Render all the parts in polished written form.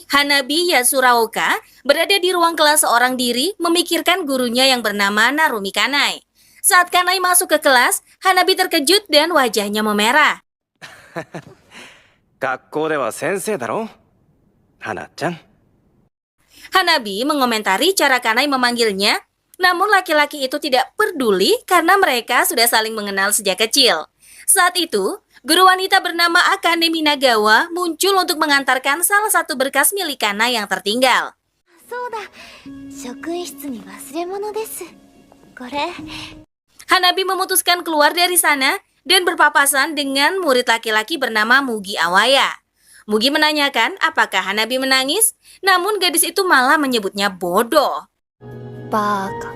Hanabi Yasuraoka berada di ruang kelas seorang diri memikirkan gurunya yang bernama Narumi Kanai. Saat Kanai masuk ke kelas, Hanabi terkejut dan wajahnya memerah. 学校では先生だろ花ちゃん。 Hanabi mengomentari cara Kanai memanggilnya, namun laki-laki itu tidak peduli karena mereka sudah saling mengenal sejak kecil. Saat itu, guru wanita bernama Akane Minagawa muncul untuk mengantarkan salah satu berkas milik Kanai yang tertinggal. そうだ、職員室に忘れ物です。これ。 Hanabi memutuskan keluar dari sana dan berpapasan dengan murid laki-laki bernama Mugi Awaya. Mugi menanyakan apakah Hanabi menangis, namun gadis itu malah menyebutnya bodoh. バカ。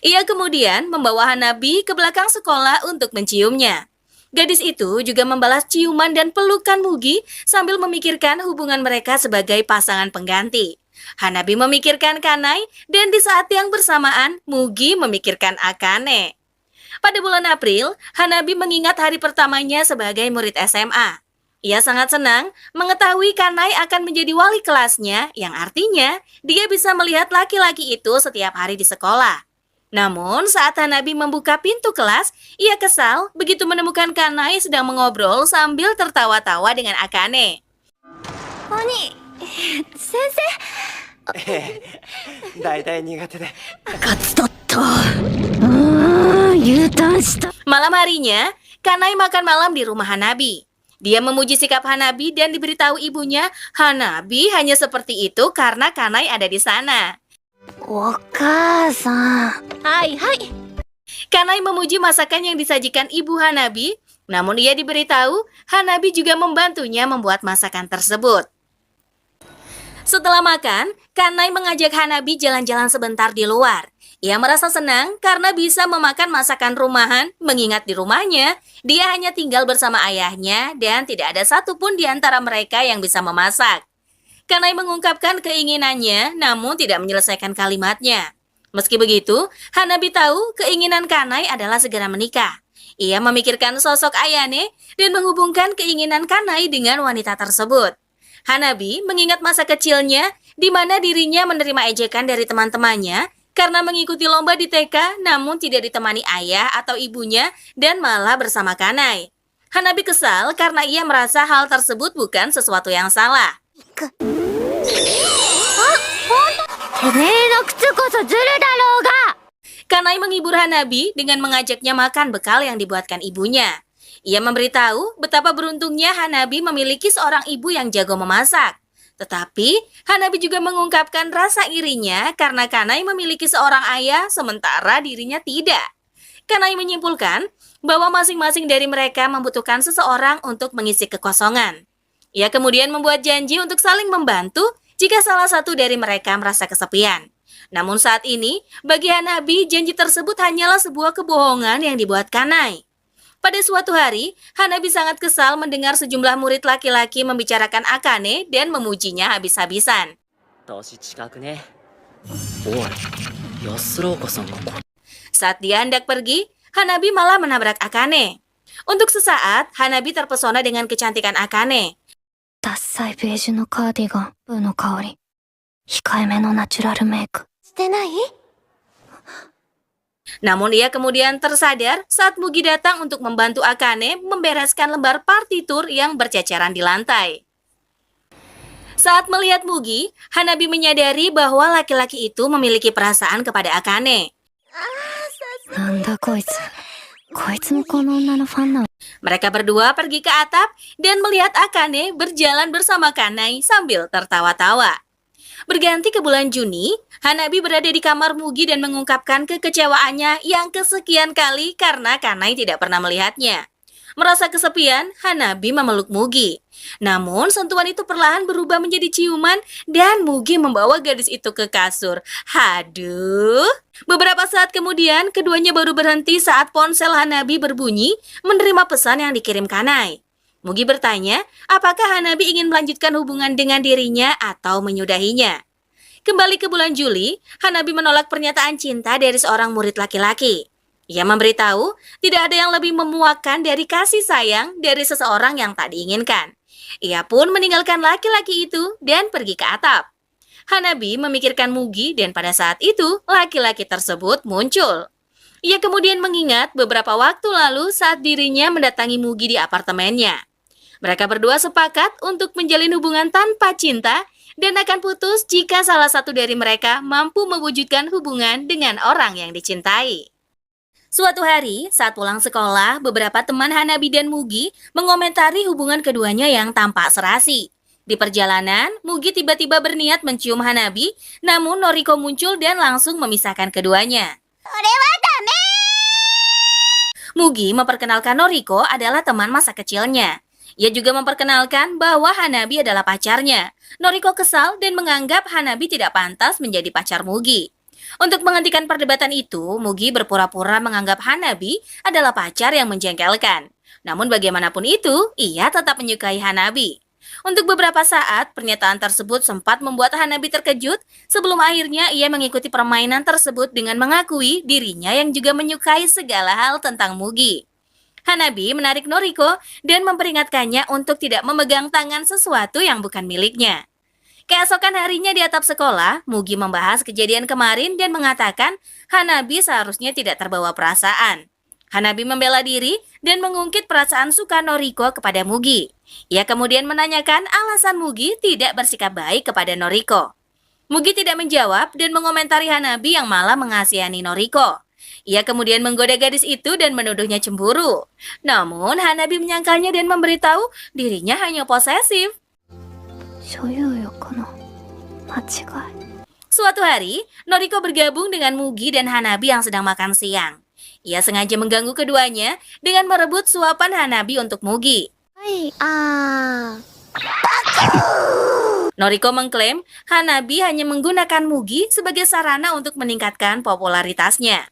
Ia kemudian membawa Hanabi ke belakang sekolah untuk menciumnya. Gadis itu juga membalas ciuman dan pelukan Mugi sambil memikirkan hubungan mereka sebagai pasangan pengganti. Hanabi memikirkan Kanai dan di saat yang bersamaan Mugi memikirkan Akane. Pada bulan April, Hanabi mengingat hari pertamanya sebagai murid SMA. Ia sangat senang mengetahui Kanai akan menjadi wali kelasnya, yang artinya dia bisa melihat laki-laki itu setiap hari di sekolah. Namun saat Hanabi membuka pintu kelas, ia kesal begitu menemukan Kanai sedang mengobrol sambil tertawa-tawa dengan Akane. 兄、先生。だいたい苦手で。 Malam harinya, Kanai makan malam di rumah Hanabi. Dia memuji sikap Hanabi dan diberitahu ibunya, Hanabi hanya seperti itu karena Kanai ada di sana. お母さん。はいはい。 Kanai memuji masakan yang disajikan ibu Hanabi, namun ia diberitahu Hanabi juga membantunya membuat masakan tersebut. Setelah makan, Kanai mengajak Hanabi jalan-jalan sebentar di luar. Ia merasa senang karena bisa memakan masakan rumahan, mengingat di rumahnya, dia hanya tinggal bersama ayahnya dan tidak ada satupun di antara mereka yang bisa memasak. Kanai mengungkapkan keinginannya, namun tidak menyelesaikan kalimatnya. Meski begitu, Hanabi tahu keinginan Kanai adalah segera menikah. Ia memikirkan sosok Ayane dan menghubungkan keinginan Kanai dengan wanita tersebut. Hanabi mengingat masa kecilnya di mana dirinya menerima ejekan dari teman-temannya karena mengikuti lomba di TK namun tidak ditemani ayah atau ibunya dan malah bersama Kanai. Hanabi kesal karena ia merasa hal tersebut bukan sesuatu yang salah. てめえの靴こそずるだろうが。 Kanai menghibur Hanabi dengan mengajaknya makan bekal yang dibuatkan ibunya. Ia memberitahu betapa beruntungnya Hanabi memiliki seorang ibu yang jago memasak. Tetapi, Hanabi juga mengungkapkan rasa irinya karena Kanai memiliki seorang ayah sementara dirinya tidak. Kanai menyimpulkan bahwa masing-masing dari mereka membutuhkan seseorang untuk mengisi kekosongan. Ia kemudian membuat janji untuk saling membantu jika salah satu dari mereka merasa kesepian. Namun saat ini, bagi Hanabi, janji tersebut hanyalah sebuah kebohongan yang dibuat Kanai. Pada suatu hari, Hanabi sangat kesal mendengar sejumlah murid laki-laki membicarakan Akane dan memujinya habis-habisan. 年近くね。おい、安らかさんがこ。 Saat dia hendak pergi, Hanabi malah menabrak Akane. Untuk sesaat, Hanabi terpesona dengan kecantikan Akane. ダッサいベージュのカーディガン、ブーの香り。控えめのナチュラルメイク。してない？ Namun ia kemudian tersadar saat Mugi datang untuk membantu Akane membereskan lembar partitur yang berceceran di lantai. Saat melihat Mugi, Hanabi menyadari bahwa laki-laki itu memiliki perasaan kepada Akane. なんだこいつ。こいつもこの女のファンなの。 Mereka berdua pergi ke atap dan melihat Akane berjalan bersama Kanai sambil tertawa-tawa. Berganti ke bulan Juni, Hanabi berada di kamar Mugi dan mengungkapkan kekecewaannya yang kesekian kali karena Kanai tidak pernah melihatnya. Merasa kesepian, Hanabi memeluk Mugi. Namun, sentuhan itu perlahan berubah menjadi ciuman dan Mugi membawa gadis itu ke kasur. Haduh! Beberapa saat kemudian, keduanya baru berhenti saat ponsel Hanabi berbunyi menerima pesan yang dikirim Kanai. Mugi bertanya, apakah Hanabi ingin melanjutkan hubungan dengan dirinya atau menyudahinya. Kembali ke bulan Juli, Hanabi menolak pernyataan cinta dari seorang murid laki-laki. Ia memberitahu tidak ada yang lebih memuakkan dari kasih sayang dari seseorang yang tak diinginkan. Ia pun meninggalkan laki-laki itu dan pergi ke atap. Hanabi memikirkan Mugi dan pada saat itu laki-laki tersebut muncul. Ia kemudian mengingat beberapa waktu lalu saat dirinya mendatangi Mugi di apartemennya. Mereka berdua sepakat untuk menjalin hubungan tanpa cinta dan akan putus jika salah satu dari mereka mampu mewujudkan hubungan dengan orang yang dicintai. Suatu hari, saat pulang sekolah, beberapa teman Hanabi dan Mugi mengomentari hubungan keduanya yang tampak serasi. Di perjalanan, Mugi tiba-tiba berniat mencium Hanabi, namun Noriko muncul dan langsung memisahkan keduanya. Mugi memperkenalkan Noriko adalah teman masa kecilnya. Ia juga memperkenalkan bahwa Hanabi adalah pacarnya. Noriko kesal dan menganggap Hanabi tidak pantas menjadi pacar Mugi. Untuk menghentikan perdebatan itu, Mugi berpura-pura menganggap Hanabi adalah pacar yang menjengkelkan. Namun bagaimanapun itu, ia tetap menyukai Hanabi. Untuk beberapa saat, pernyataan tersebut sempat membuat Hanabi terkejut sebelum akhirnya ia mengikuti permainan tersebut dengan mengakui dirinya yang juga menyukai segala hal tentang Mugi. Hanabi menarik Noriko dan memperingatkannya untuk tidak memegang tangan sesuatu yang bukan miliknya. Keesokan harinya di atap sekolah, Mugi membahas kejadian kemarin dan mengatakan Hanabi seharusnya tidak terbawa perasaan. Hanabi membela diri dan mengungkit perasaan suka Noriko kepada Mugi. Ia kemudian menanyakan alasan Mugi tidak bersikap baik kepada Noriko. Mugi tidak menjawab dan mengomentari Hanabi yang malah mengasihani Noriko. Ia kemudian menggoda gadis itu dan menuduhnya cemburu. Namun Hanabi menyangkalnya dan memberitahu dirinya hanya posesif. Suatu hari, Noriko bergabung dengan Mugi dan Hanabi yang sedang makan siang. Ia sengaja mengganggu keduanya dengan merebut suapan Hanabi untuk Mugi. Noriko mengklaim Hanabi hanya menggunakan Mugi sebagai sarana untuk meningkatkan popularitasnya.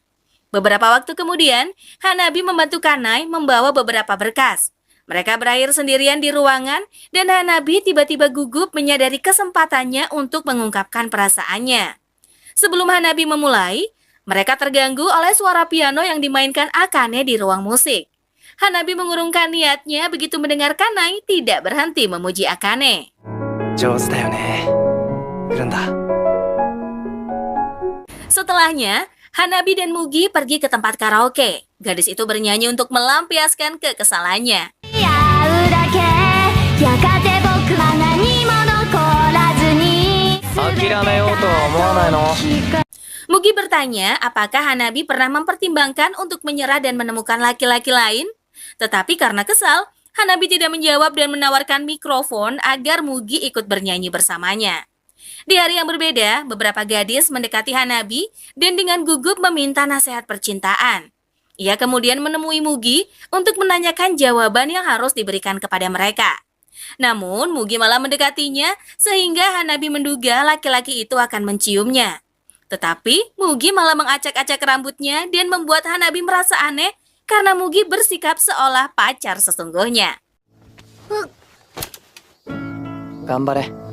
Beberapa waktu kemudian, Hanabi membantu Kanai membawa beberapa berkas. Mereka berakhir sendirian di ruangan dan Hanabi tiba-tiba gugup menyadari kesempatannya untuk mengungkapkan perasaannya. Sebelum Hanabi memulai, mereka terganggu oleh suara piano yang dimainkan Akane di ruang musik. Hanabi mengurungkan niatnya begitu mendengar Kanai tidak berhenti memuji Akane. 上手だよね。来るんだ。 Setelahnya, Hanabi dan Mugi pergi ke tempat karaoke. Gadis itu bernyanyi untuk melampiaskan kekesalannya. Mugi bertanya apakah Hanabi pernah mempertimbangkan untuk menyerah dan menemukan laki-laki lain. Tetapi karena kesal, Hanabi tidak menjawab dan menawarkan mikrofon agar Mugi ikut bernyanyi bersamanya. Di hari yang berbeda, beberapa gadis mendekati Hanabi dan dengan gugup meminta nasihat percintaan. Ia kemudian menemui Mugi untuk menanyakan jawaban yang harus diberikan kepada mereka. Namun, Mugi malah mendekatinya sehingga Hanabi menduga laki-laki itu akan menciumnya. Tetapi, Mugi malah mengacak-acak rambutnya dan membuat Hanabi merasa aneh karena Mugi bersikap seolah pacar sesungguhnya. 頑張れ。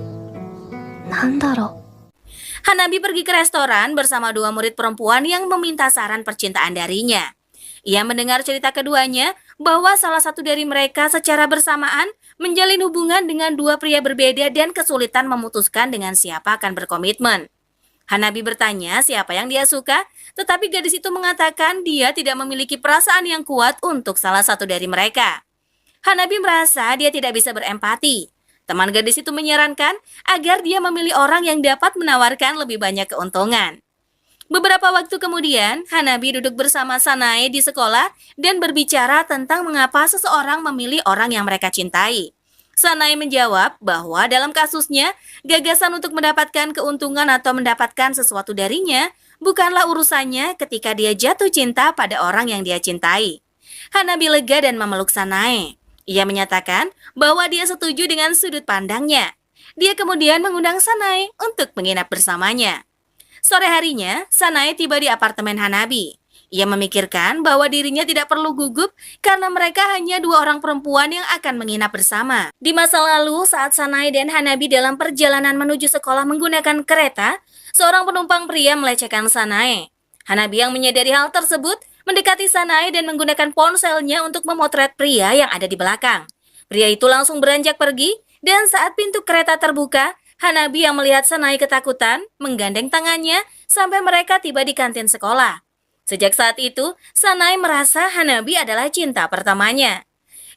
Hanabi pergi ke restoran bersama dua murid perempuan yang meminta saran percintaan darinya. Ia mendengar cerita keduanya bahwa salah satu dari mereka secara bersamaan menjalin hubungan dengan dua pria berbeda dan kesulitan memutuskan dengan siapa akan berkomitmen. Hanabi bertanya siapa yang dia suka, tetapi gadis itu mengatakan dia tidak memiliki perasaan yang kuat untuk salah satu dari mereka. Hanabi merasa dia tidak bisa berempati. Teman gadis itu menyarankan agar dia memilih orang yang dapat menawarkan lebih banyak keuntungan. Beberapa waktu kemudian, Hanabi duduk bersama Sanae di sekolah dan berbicara tentang mengapa seseorang memilih orang yang mereka cintai. Sanae menjawab bahwa dalam kasusnya, gagasan untuk mendapatkan keuntungan atau mendapatkan sesuatu darinya bukanlah urusannya ketika dia jatuh cinta pada orang yang dia cintai. Hanabi lega dan memeluk Sanae. Ia menyatakan bahwa dia setuju dengan sudut pandangnya. Dia kemudian mengundang Sanae untuk menginap bersamanya. Sore harinya, Sanae tiba di apartemen Hanabi. Ia memikirkan bahwa dirinya tidak perlu gugup karena mereka hanya dua orang perempuan yang akan menginap bersama. Di masa lalu, saat Sanae dan Hanabi dalam perjalanan menuju sekolah menggunakan kereta, seorang penumpang pria melecehkan Sanae. Hanabi yang menyadari hal tersebut, mendekati Sanae dan menggunakan ponselnya untuk memotret pria yang ada di belakang. Pria itu langsung beranjak pergi, dan saat pintu kereta terbuka, Hanabi yang melihat Sanae ketakutan menggandeng tangannya sampai mereka tiba di kantin sekolah. Sejak saat itu, Sanae merasa Hanabi adalah cinta pertamanya.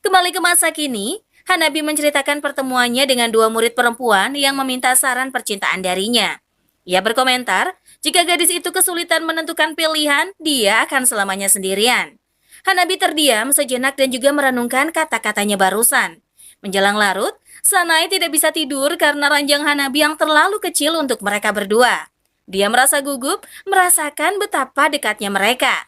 Kembali ke masa kini, Hanabi menceritakan pertemuannya dengan dua murid perempuan yang meminta saran percintaan darinya. Ia berkomentar, jika gadis itu kesulitan menentukan pilihan, dia akan selamanya sendirian. Hanabi terdiam sejenak dan juga merenungkan kata-katanya barusan. Menjelang larut, Sanae tidak bisa tidur karena ranjang Hanabi yang terlalu kecil untuk mereka berdua. Dia merasa gugup, merasakan betapa dekatnya mereka.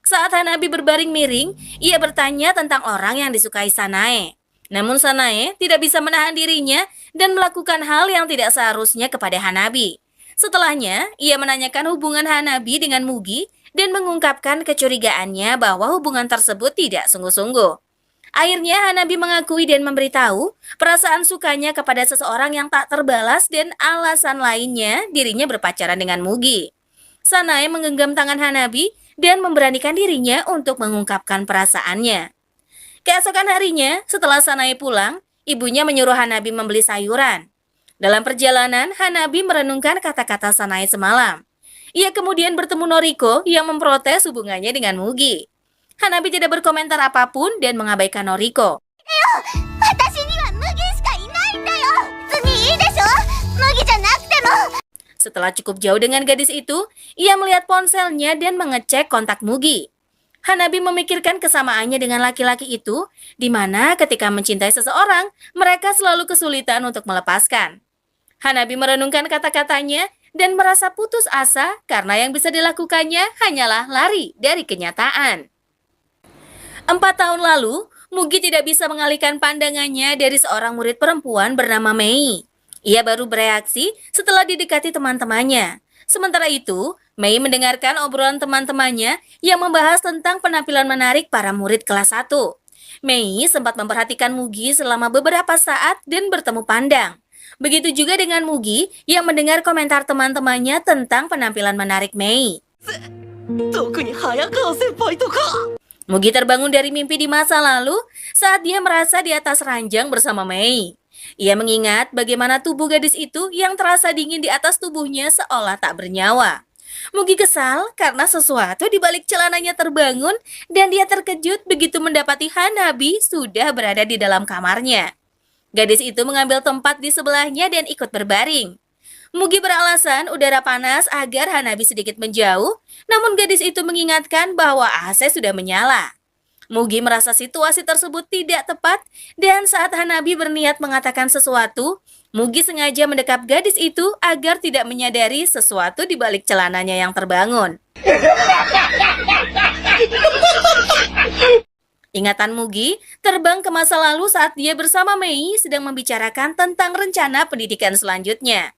Saat Hanabi berbaring miring, ia bertanya tentang orang yang disukai Sanae. Namun Sanae tidak bisa menahan dirinya dan melakukan hal yang tidak seharusnya kepada Hanabi. Setelahnya, ia menanyakan hubungan Hanabi dengan Mugi dan mengungkapkan kecurigaannya bahwa hubungan tersebut tidak sungguh-sungguh. Akhirnya Hanabi mengakui dan memberitahu perasaan sukanya kepada seseorang yang tak terbalas dan alasan lainnya dirinya berpacaran dengan Mugi. Sanae menggenggam tangan Hanabi dan memberanikan dirinya untuk mengungkapkan perasaannya. Keesokan harinya, setelah Sanae pulang, ibunya menyuruh Hanabi membeli sayuran. Dalam perjalanan, Hanabi merenungkan kata-kata Sanae semalam. Ia kemudian bertemu Noriko yang memprotes hubungannya dengan Mugi. Hanabi tidak berkomentar apapun dan mengabaikan Noriko. Setelah cukup jauh dengan gadis itu, ia melihat ponselnya dan mengecek kontak Mugi. Hanabi memikirkan kesamaannya dengan laki-laki itu, di mana ketika mencintai seseorang, mereka selalu kesulitan untuk melepaskan. Hanabi merenungkan kata-katanya dan merasa putus asa karena yang bisa dilakukannya hanyalah lari dari kenyataan. 4 tahun lalu, Mugi tidak bisa mengalihkan pandangannya dari seorang murid perempuan bernama Mei. Ia baru bereaksi setelah didekati teman-temannya. Sementara itu, Mei mendengarkan obrolan teman-temannya yang membahas tentang penampilan menarik para murid kelas 1. Mei sempat memperhatikan Mugi selama beberapa saat dan bertemu pandang. Begitu juga dengan Mugi yang mendengar komentar teman-temannya tentang penampilan menarik Mei. Mugi terbangun dari mimpi di masa lalu saat dia merasa di atas ranjang bersama Mei. Ia mengingat bagaimana tubuh gadis itu yang terasa dingin di atas tubuhnya seolah tak bernyawa. Mugi kesal karena sesuatu di balik celananya terbangun dan dia terkejut begitu mendapati Hanabi sudah berada di dalam kamarnya. Gadis itu mengambil tempat di sebelahnya dan ikut berbaring. Mugi beralasan udara panas agar Hanabi sedikit menjauh, namun gadis itu mengingatkan bahwa AC sudah menyala. Mugi merasa situasi tersebut tidak tepat dan saat Hanabi berniat mengatakan sesuatu, Mugi sengaja mendekap gadis itu agar tidak menyadari sesuatu di balik celananya yang terbangun. Ingatan Mugi terbang ke masa lalu saat dia bersama Mei sedang membicarakan tentang rencana pendidikan selanjutnya.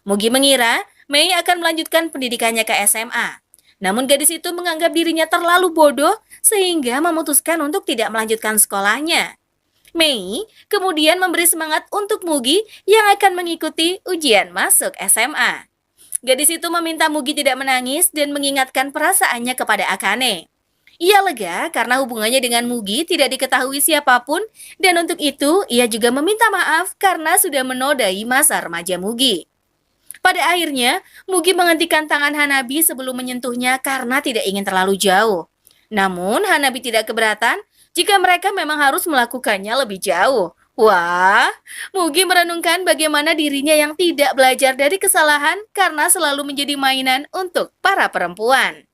Mugi mengira Mei akan melanjutkan pendidikannya ke SMA. Namun gadis itu menganggap dirinya terlalu bodoh sehingga memutuskan untuk tidak melanjutkan sekolahnya. Mei kemudian memberi semangat untuk Mugi yang akan mengikuti ujian masuk SMA. Gadis itu meminta Mugi tidak menangis dan mengingatkan perasaannya kepada Akane. Ia lega karena hubungannya dengan Mugi tidak diketahui siapapun dan untuk itu ia juga meminta maaf karena sudah menodai masa remaja Mugi. Pada akhirnya, Mugi menghentikan tangan Hanabi sebelum menyentuhnya karena tidak ingin terlalu jauh. Namun, Hanabi tidak keberatan jika mereka memang harus melakukannya lebih jauh. Wah, Mugi merenungkan bagaimana dirinya yang tidak belajar dari kesalahan karena selalu menjadi mainan untuk para perempuan.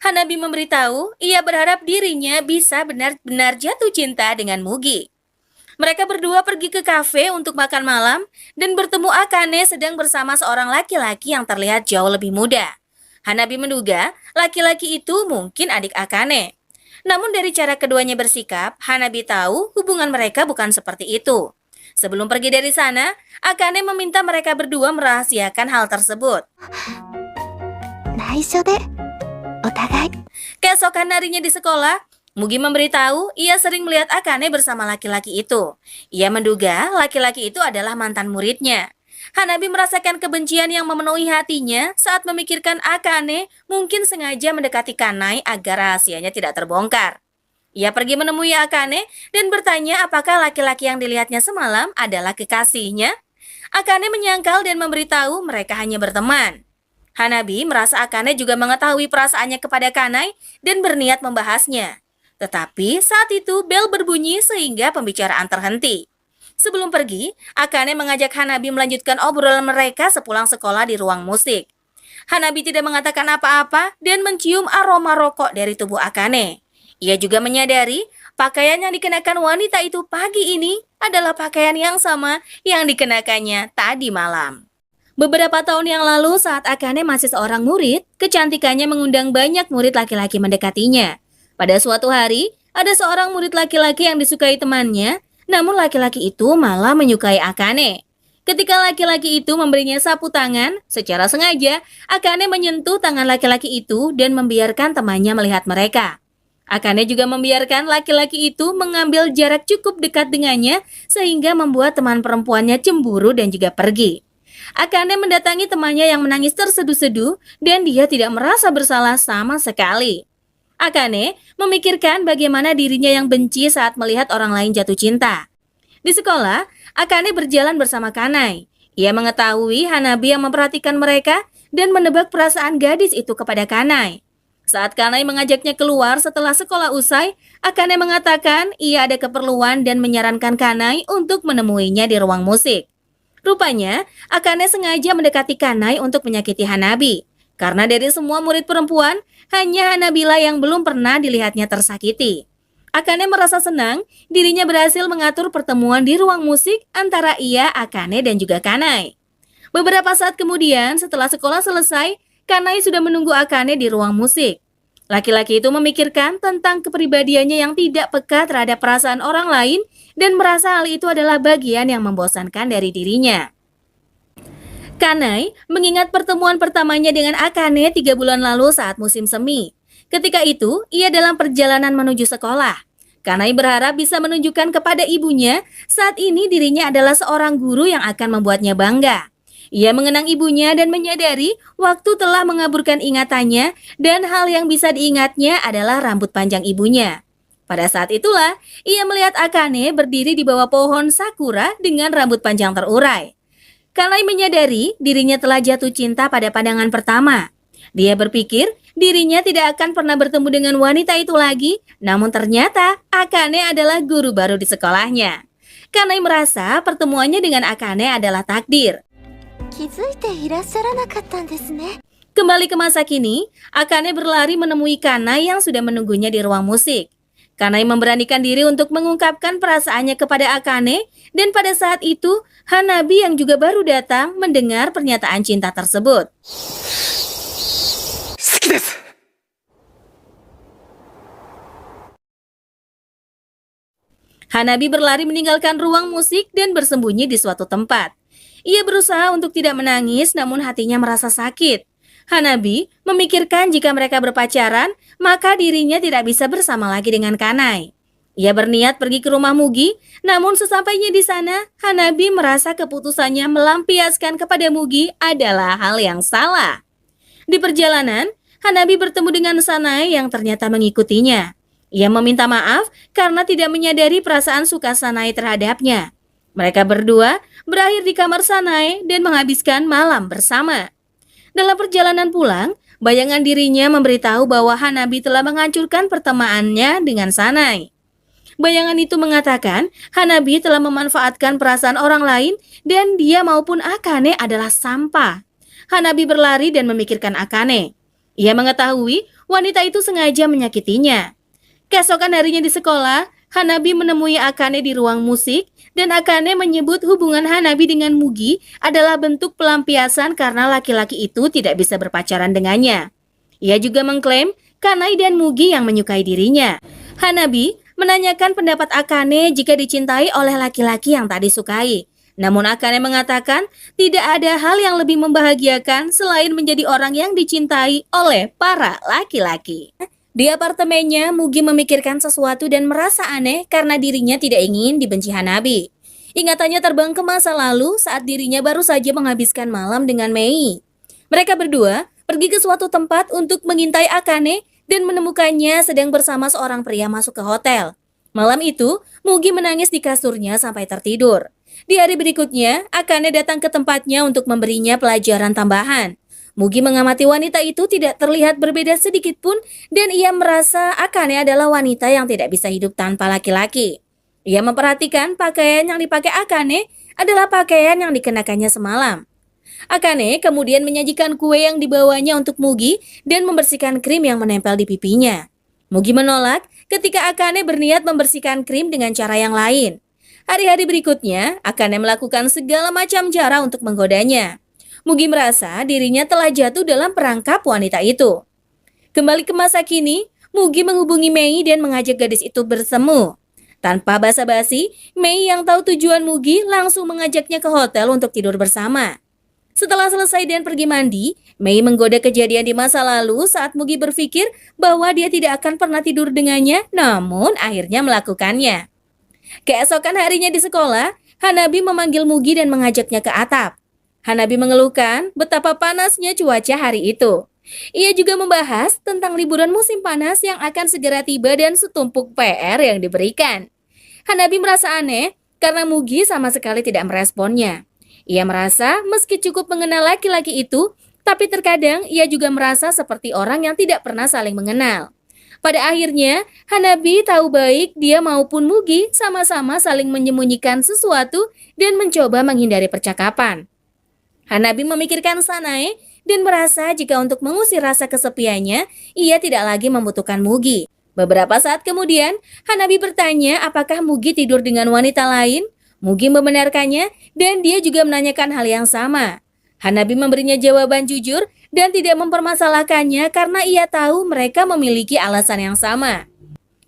Hanabi memberitahu ia berharap dirinya bisa benar-benar jatuh cinta dengan Mugi. Mereka berdua pergi ke kafe untuk makan malam dan bertemu Akane sedang bersama seorang laki-laki yang terlihat jauh lebih muda. Hanabi menduga laki-laki itu mungkin adik Akane. Namun dari cara keduanya bersikap, Hanabi tahu hubungan mereka bukan seperti itu. Sebelum pergi dari sana, Akane meminta mereka berdua merahasiakan hal tersebut. Keesokan harinya di sekolah, Mugi memberitahu ia sering melihat Akane bersama laki-laki itu. Ia menduga laki-laki itu adalah mantan muridnya. Hanabi merasakan kebencian yang memenuhi hatinya saat memikirkan Akane mungkin sengaja mendekati Kanai agar rahasianya tidak terbongkar. Ia pergi menemui Akane dan bertanya apakah laki-laki yang dilihatnya semalam adalah kekasihnya. Akane menyangkal dan memberitahu mereka hanya berteman. Hanabi merasa Akane juga mengetahui perasaannya kepada Kanai dan berniat membahasnya. Tetapi saat itu bel berbunyi sehingga pembicaraan terhenti. Sebelum pergi, Akane mengajak Hanabi melanjutkan obrolan mereka sepulang sekolah di ruang musik. Hanabi tidak mengatakan apa-apa dan mencium aroma rokok dari tubuh Akane. Ia juga menyadari pakaian yang dikenakan wanita itu pagi ini adalah pakaian yang sama yang dikenakannya tadi malam. Beberapa tahun yang lalu saat Akane masih seorang murid, kecantikannya mengundang banyak murid laki-laki mendekatinya. Pada suatu hari, ada seorang murid laki-laki yang disukai temannya, namun laki-laki itu malah menyukai Akane. Ketika laki-laki itu memberinya sapu tangan, secara sengaja Akane menyentuh tangan laki-laki itu dan membiarkan temannya melihat mereka. Akane juga membiarkan laki-laki itu mengambil jarak cukup dekat dengannya sehingga membuat teman perempuannya cemburu dan juga pergi. Akane mendatangi temannya yang menangis terseduh-seduh dan dia tidak merasa bersalah sama sekali. Akane memikirkan bagaimana dirinya yang benci saat melihat orang lain jatuh cinta. Di sekolah, Akane berjalan bersama Kanai. Ia mengetahui Hanabi yang memperhatikan mereka dan menebak perasaan gadis itu kepada Kanai. Saat Kanai mengajaknya keluar setelah sekolah usai, Akane mengatakan ia ada keperluan dan menyarankan Kanai untuk menemuinya di ruang musik. Rupanya, Akane sengaja mendekati Kanai untuk menyakiti Hanabi. Karena dari semua murid perempuan, hanya Hanabila yang belum pernah dilihatnya tersakiti. Akane merasa senang, dirinya berhasil mengatur pertemuan di ruang musik antara ia, Akane, dan juga Kanai. Beberapa saat kemudian, setelah sekolah selesai, Kanai sudah menunggu Akane di ruang musik. Laki-laki itu memikirkan tentang kepribadiannya yang tidak peka terhadap perasaan orang lain dan merasa hal itu adalah bagian yang membosankan dari dirinya. Kanai mengingat pertemuan pertamanya dengan Akane 3 bulan lalu saat musim semi. Ketika itu, ia dalam perjalanan menuju sekolah. Kanai berharap bisa menunjukkan kepada ibunya saat ini dirinya adalah seorang guru yang akan membuatnya bangga. Ia mengenang ibunya dan menyadari waktu telah mengaburkan ingatannya dan hal yang bisa diingatnya adalah rambut panjang ibunya. Pada saat itulah, ia melihat Akane berdiri di bawah pohon sakura dengan rambut panjang terurai. Kanai menyadari dirinya telah jatuh cinta pada pandangan pertama. Dia berpikir dirinya tidak akan pernah bertemu dengan wanita itu lagi, namun ternyata Akane adalah guru baru di sekolahnya. Kanai merasa pertemuannya dengan Akane adalah takdir. Kembali ke masa kini, Akane berlari menemui Kanai yang sudah menunggunya di ruang musik. Kanai memberanikan diri untuk mengungkapkan perasaannya kepada Akane, dan pada saat itu, Hanabi yang juga baru datang mendengar pernyataan cinta tersebut. 好きです。 Hanabi berlari meninggalkan ruang musik dan bersembunyi di suatu tempat. Ia berusaha untuk tidak menangis, namun hatinya merasa sakit. Hanabi memikirkan jika mereka berpacaran, maka dirinya tidak bisa bersama lagi dengan Kanai. Ia berniat pergi ke rumah Mugi, namun sesampainya di sana, Hanabi merasa keputusannya melampiaskan kepada Mugi adalah hal yang salah. Di perjalanan, Hanabi bertemu dengan Sanae yang ternyata mengikutinya. Ia meminta maaf karena tidak menyadari perasaan suka Sanae terhadapnya. Mereka berdua berakhir di kamar Sanae dan menghabiskan malam bersama. Dalam perjalanan pulang, bayangan dirinya memberitahu bahwa Hanabi telah menghancurkan pertemaannya dengan Sanae. Bayangan itu mengatakan Hanabi telah memanfaatkan perasaan orang lain dan dia maupun Akane adalah sampah. Hanabi berlari dan memikirkan Akane. Ia mengetahui wanita itu sengaja menyakitinya. Keesokan harinya di sekolah, Hanabi menemui Akane di ruang musik dan Akane menyebut hubungan Hanabi dengan Mugi adalah bentuk pelampiasan karena laki-laki itu tidak bisa berpacaran dengannya. Ia juga mengklaim Kanai dan Mugi yang menyukai dirinya. Hanabi menanyakan pendapat Akane jika dicintai oleh laki-laki yang tak disukai. Namun Akane mengatakan tidak ada hal yang lebih membahagiakan selain menjadi orang yang dicintai oleh para laki-laki. Di apartemennya, Mugi memikirkan sesuatu dan merasa aneh karena dirinya tidak ingin dibenci Hanabi. Ingatannya terbang ke masa lalu saat dirinya baru saja menghabiskan malam dengan Mei. Mereka berdua pergi ke suatu tempat untuk mengintai Akane dan menemukannya sedang bersama seorang pria masuk ke hotel. Malam itu, Mugi menangis di kasurnya sampai tertidur. Di hari berikutnya, Akane datang ke tempatnya untuk memberinya pelajaran tambahan. Mugi mengamati wanita itu tidak terlihat berbeda sedikit pun dan ia merasa Akane adalah wanita yang tidak bisa hidup tanpa laki-laki. Ia memperhatikan pakaian yang dipakai Akane adalah pakaian yang dikenakannya semalam. Akane kemudian menyajikan kue yang dibawanya untuk Mugi dan membersihkan krim yang menempel di pipinya. Mugi menolak ketika Akane berniat membersihkan krim dengan cara yang lain. Hari-hari berikutnya, Akane melakukan segala macam cara untuk menggodanya. Mugi merasa dirinya telah jatuh dalam perangkap wanita itu. Kembali ke masa kini, Mugi menghubungi Mei dan mengajak gadis itu bersemu. Tanpa basa-basi, Mei yang tahu tujuan Mugi langsung mengajaknya ke hotel untuk tidur bersama. Setelah selesai dan pergi mandi, Mei menggoda kejadian di masa lalu saat Mugi berpikir bahwa dia tidak akan pernah tidur dengannya, namun akhirnya melakukannya. Keesokan harinya di sekolah, Hanabi memanggil Mugi dan mengajaknya ke atap. Hanabi mengeluhkan betapa panasnya cuaca hari itu. Ia juga membahas tentang liburan musim panas yang akan segera tiba dan setumpuk PR yang diberikan. Hanabi merasa aneh karena Mugi sama sekali tidak meresponnya. Ia merasa meski cukup mengenal laki-laki itu, tapi terkadang ia juga merasa seperti orang yang tidak pernah saling mengenal. Pada akhirnya, Hanabi tahu baik dia maupun Mugi sama-sama saling menyembunyikan sesuatu dan mencoba menghindari percakapan. Hanabi memikirkan Sanae dan merasa jika untuk mengusir rasa kesepiannya, ia tidak lagi membutuhkan Mugi. Beberapa saat kemudian, Hanabi bertanya apakah Mugi tidur dengan wanita lain. Mugi membenarkannya dan dia juga menanyakan hal yang sama. Hanabi memberinya jawaban jujur dan tidak mempermasalahkannya karena ia tahu mereka memiliki alasan yang sama.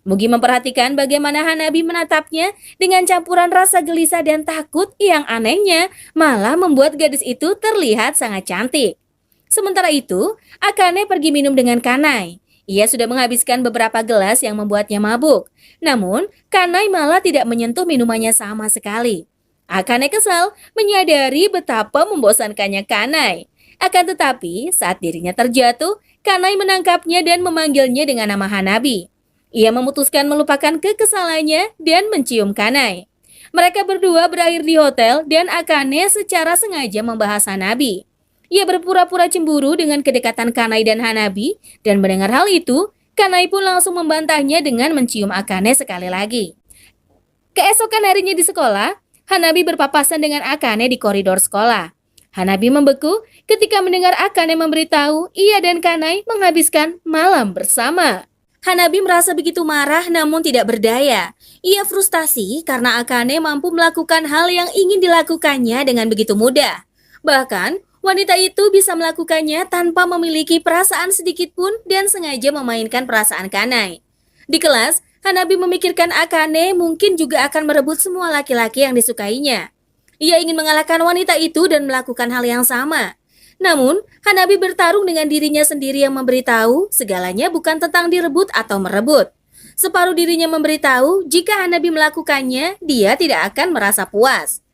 Mugi memperhatikan bagaimana Hanabi menatapnya dengan campuran rasa gelisah dan takut yang anehnya malah membuat gadis itu terlihat sangat cantik. Sementara itu, Akane pergi minum dengan Kanai. Ia sudah menghabiskan beberapa gelas yang membuatnya mabuk. Namun, Kanai malah tidak menyentuh minumannya sama sekali. Akane kesal menyadari betapa membosankannya Kanai. Akan tetapi, saat dirinya terjatuh, Kanai menangkapnya dan memanggilnya dengan nama Hanabi. Ia memutuskan melupakan kekesalannya dan mencium Kanai. Mereka berdua berakhir di hotel dan Akane secara sengaja membahas Hanabi. Ia berpura-pura cemburu dengan kedekatan Kanai dan Hanabi dan mendengar hal itu, Kanai pun langsung membantahnya dengan mencium Akane sekali lagi. Keesokan harinya di sekolah, Hanabi berpapasan dengan Akane di koridor sekolah. Hanabi membeku ketika mendengar Akane memberitahu ia dan Kanai menghabiskan malam bersama. Hanabi merasa begitu marah namun tidak berdaya. Ia frustasi karena Akane mampu melakukan hal yang ingin dilakukannya dengan begitu mudah. Bahkan, wanita itu bisa melakukannya tanpa memiliki perasaan sedikit pun dan sengaja memainkan perasaan Kanai. Di kelas, Hanabi memikirkan Akane mungkin juga akan merebut semua laki-laki yang disukainya. Ia ingin mengalahkan wanita itu dan melakukan hal yang sama. Namun, Hanabi bertarung dengan dirinya sendiri yang memberitahu segalanya bukan tentang direbut atau merebut. Separuh dirinya memberitahu jika Hanabi melakukannya, dia tidak akan merasa puas.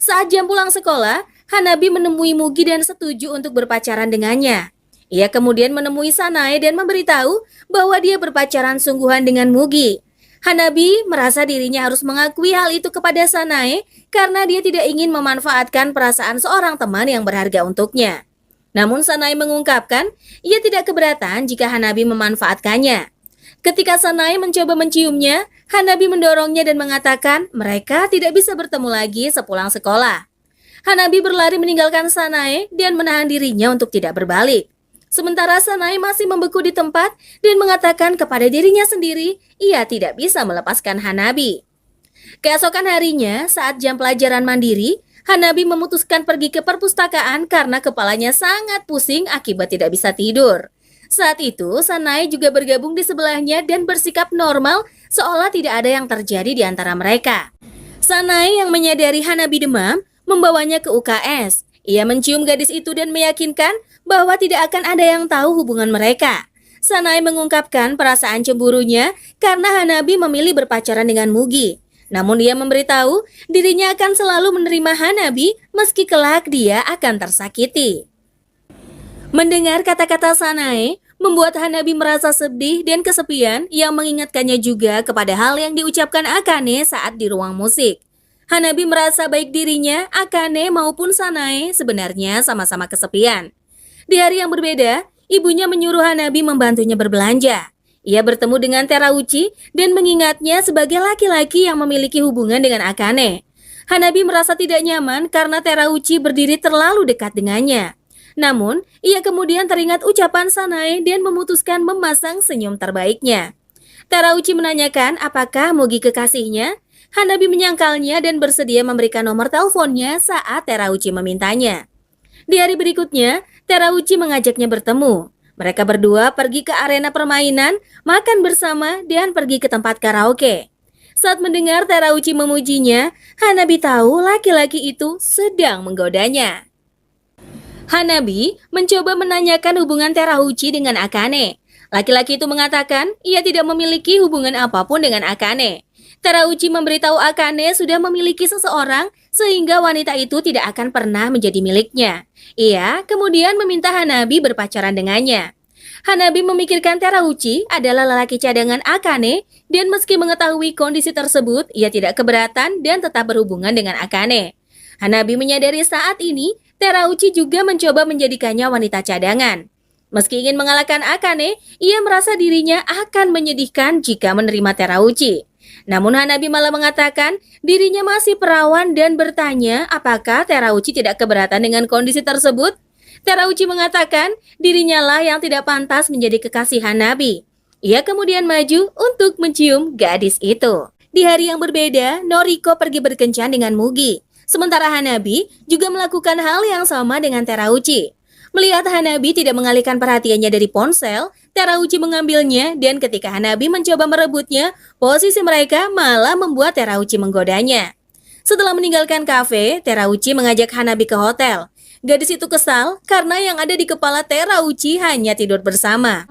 Saat jam pulang sekolah, Hanabi menemui Mugi dan setuju untuk berpacaran dengannya. Ia kemudian menemui Sanae dan memberitahu bahwa dia berpacaran sungguhan dengan Mugi. Hanabi merasa dirinya harus mengakui hal itu kepada Sanae karena dia tidak ingin memanfaatkan perasaan seorang teman yang berharga untuknya. Namun Sanae mengungkapkan ia tidak keberatan jika Hanabi memanfaatkannya. Ketika Sanae mencoba menciumnya, Hanabi mendorongnya dan mengatakan mereka tidak bisa bertemu lagi sepulang sekolah. Hanabi berlari meninggalkan Sanae dan menahan dirinya untuk tidak berbalik. Sementara Sanae masih membeku di tempat dan mengatakan kepada dirinya sendiri ia tidak bisa melepaskan Hanabi. Keesokan harinya, saat jam pelajaran mandiri, Hanabi memutuskan pergi ke perpustakaan karena kepalanya sangat pusing akibat tidak bisa tidur. Saat itu, Sanae juga bergabung di sebelahnya dan bersikap normal seolah tidak ada yang terjadi di antara mereka. Sanae yang menyadari Hanabi demam, membawanya ke UKS. Ia mencium gadis itu dan meyakinkan bahwa tidak akan ada yang tahu hubungan mereka. Sanae mengungkapkan perasaan cemburunya karena Hanabi memilih berpacaran dengan Mugi. Namun dia memberitahu dirinya akan selalu menerima Hanabi meski kelak dia akan tersakiti. Mendengar kata-kata Sanae, membuat Hanabi merasa sedih dan kesepian yang mengingatkannya juga kepada hal yang diucapkan Akane saat di ruang musik. Hanabi merasa baik dirinya, Akane maupun Sanae sebenarnya sama-sama kesepian. Di hari yang berbeda, ibunya menyuruh Hanabi membantunya berbelanja. Ia bertemu dengan Terauchi dan mengingatnya sebagai laki-laki yang memiliki hubungan dengan Akane. Hanabi merasa tidak nyaman karena Terauchi berdiri terlalu dekat dengannya. Namun, ia kemudian teringat ucapan Sanae dan memutuskan memasang senyum terbaiknya. Terauchi menanyakan apakah Mugi kekasihnya. Hanabi menyangkalnya dan bersedia memberikan nomor teleponnya saat Terauchi memintanya. Di hari berikutnya, Terauchi mengajaknya bertemu. Mereka berdua pergi ke arena permainan, makan bersama, dan pergi ke tempat karaoke. Saat mendengar Terauchi memujinya, Hanabi tahu laki-laki itu sedang menggodanya. Hanabi mencoba menanyakan hubungan Terauchi dengan Akane. Laki-laki itu mengatakan ia tidak memiliki hubungan apapun dengan Akane. Terauchi memberitahu Akane sudah memiliki seseorang sehingga wanita itu tidak akan pernah menjadi miliknya. Ia kemudian meminta Hanabi berpacaran dengannya. Hanabi memikirkan Terauchi adalah lelaki cadangan Akane dan meski mengetahui kondisi tersebut, ia tidak keberatan dan tetap berhubungan dengan Akane. Hanabi menyadari saat ini Terauchi juga mencoba menjadikannya wanita cadangan. Meski ingin mengalahkan Akane, ia merasa dirinya akan menyedihkan jika menerima Terauchi. Namun Hanabi malah mengatakan dirinya masih perawan dan bertanya apakah Terauchi tidak keberatan dengan kondisi tersebut. Terauchi mengatakan dirinya lah yang tidak pantas menjadi kekasih Hanabi. Ia kemudian maju untuk mencium gadis itu. Di hari yang berbeda, Noriko pergi berkencan dengan Mugi. Sementara Hanabi juga melakukan hal yang sama dengan Terauchi. Melihat Hanabi tidak mengalihkan perhatiannya dari ponsel, Terauchi mengambilnya dan ketika Hanabi mencoba merebutnya, posisi mereka malah membuat Terauchi menggodanya. Setelah meninggalkan kafe, Terauchi mengajak Hanabi ke hotel. Gadis itu kesal karena yang ada di kepala Terauchi hanya tidur bersama.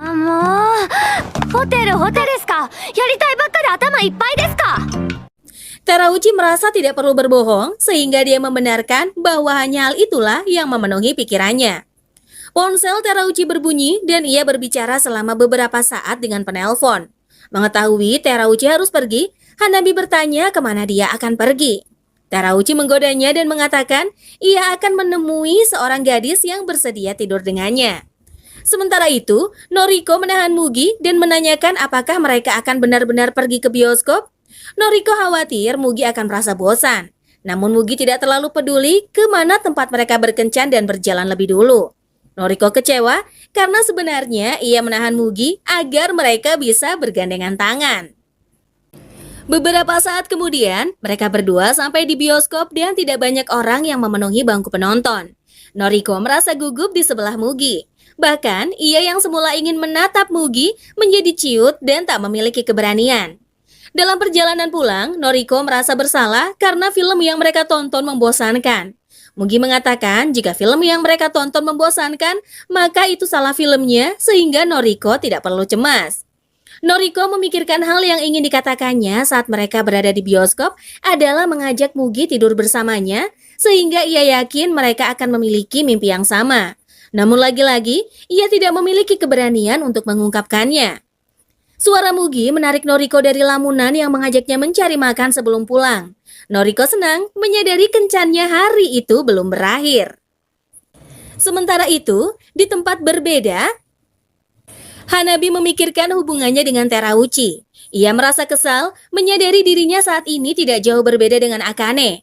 Hotel desu ka? Yaritai bakkari atama ippai desu ka? Terauchi merasa tidak perlu berbohong sehingga dia membenarkan bahwa hanya hal itulah yang memenuhi pikirannya. Ponsel Terauchi berbunyi dan ia berbicara selama beberapa saat dengan penelpon. Mengetahui Terauchi harus pergi, Hanabi bertanya kemana dia akan pergi. Terauchi menggodanya dan mengatakan ia akan menemui seorang gadis yang bersedia tidur dengannya. Sementara itu, Noriko menahan Mugi dan menanyakan apakah mereka akan benar-benar pergi ke bioskop. Noriko khawatir Mugi akan merasa bosan. Namun Mugi tidak terlalu peduli kemana tempat mereka berkencan dan berjalan lebih dulu. Noriko kecewa karena sebenarnya ia menahan Mugi agar mereka bisa bergandengan tangan. Beberapa saat kemudian, mereka berdua sampai di bioskop dan tidak banyak orang yang memenuhi bangku penonton. Noriko merasa gugup di sebelah Mugi. Bahkan, ia yang semula ingin menatap Mugi menjadi ciut dan tak memiliki keberanian. Dalam perjalanan pulang, Noriko merasa bersalah karena film yang mereka tonton membosankan. Mugi mengatakan jika film yang mereka tonton membosankan, maka itu salah filmnya sehingga Noriko tidak perlu cemas. Noriko memikirkan hal yang ingin dikatakannya saat mereka berada di bioskop adalah mengajak Mugi tidur bersamanya sehingga ia yakin mereka akan memiliki mimpi yang sama. Namun lagi-lagi, ia tidak memiliki keberanian untuk mengungkapkannya. Suara Mugi menarik Noriko dari lamunan yang mengajaknya mencari makan sebelum pulang. Noriko senang menyadari kencannya hari itu belum berakhir. Sementara itu, di tempat berbeda, Hanabi memikirkan hubungannya dengan Terauchi. Ia merasa kesal menyadari dirinya saat ini tidak jauh berbeda dengan Akane.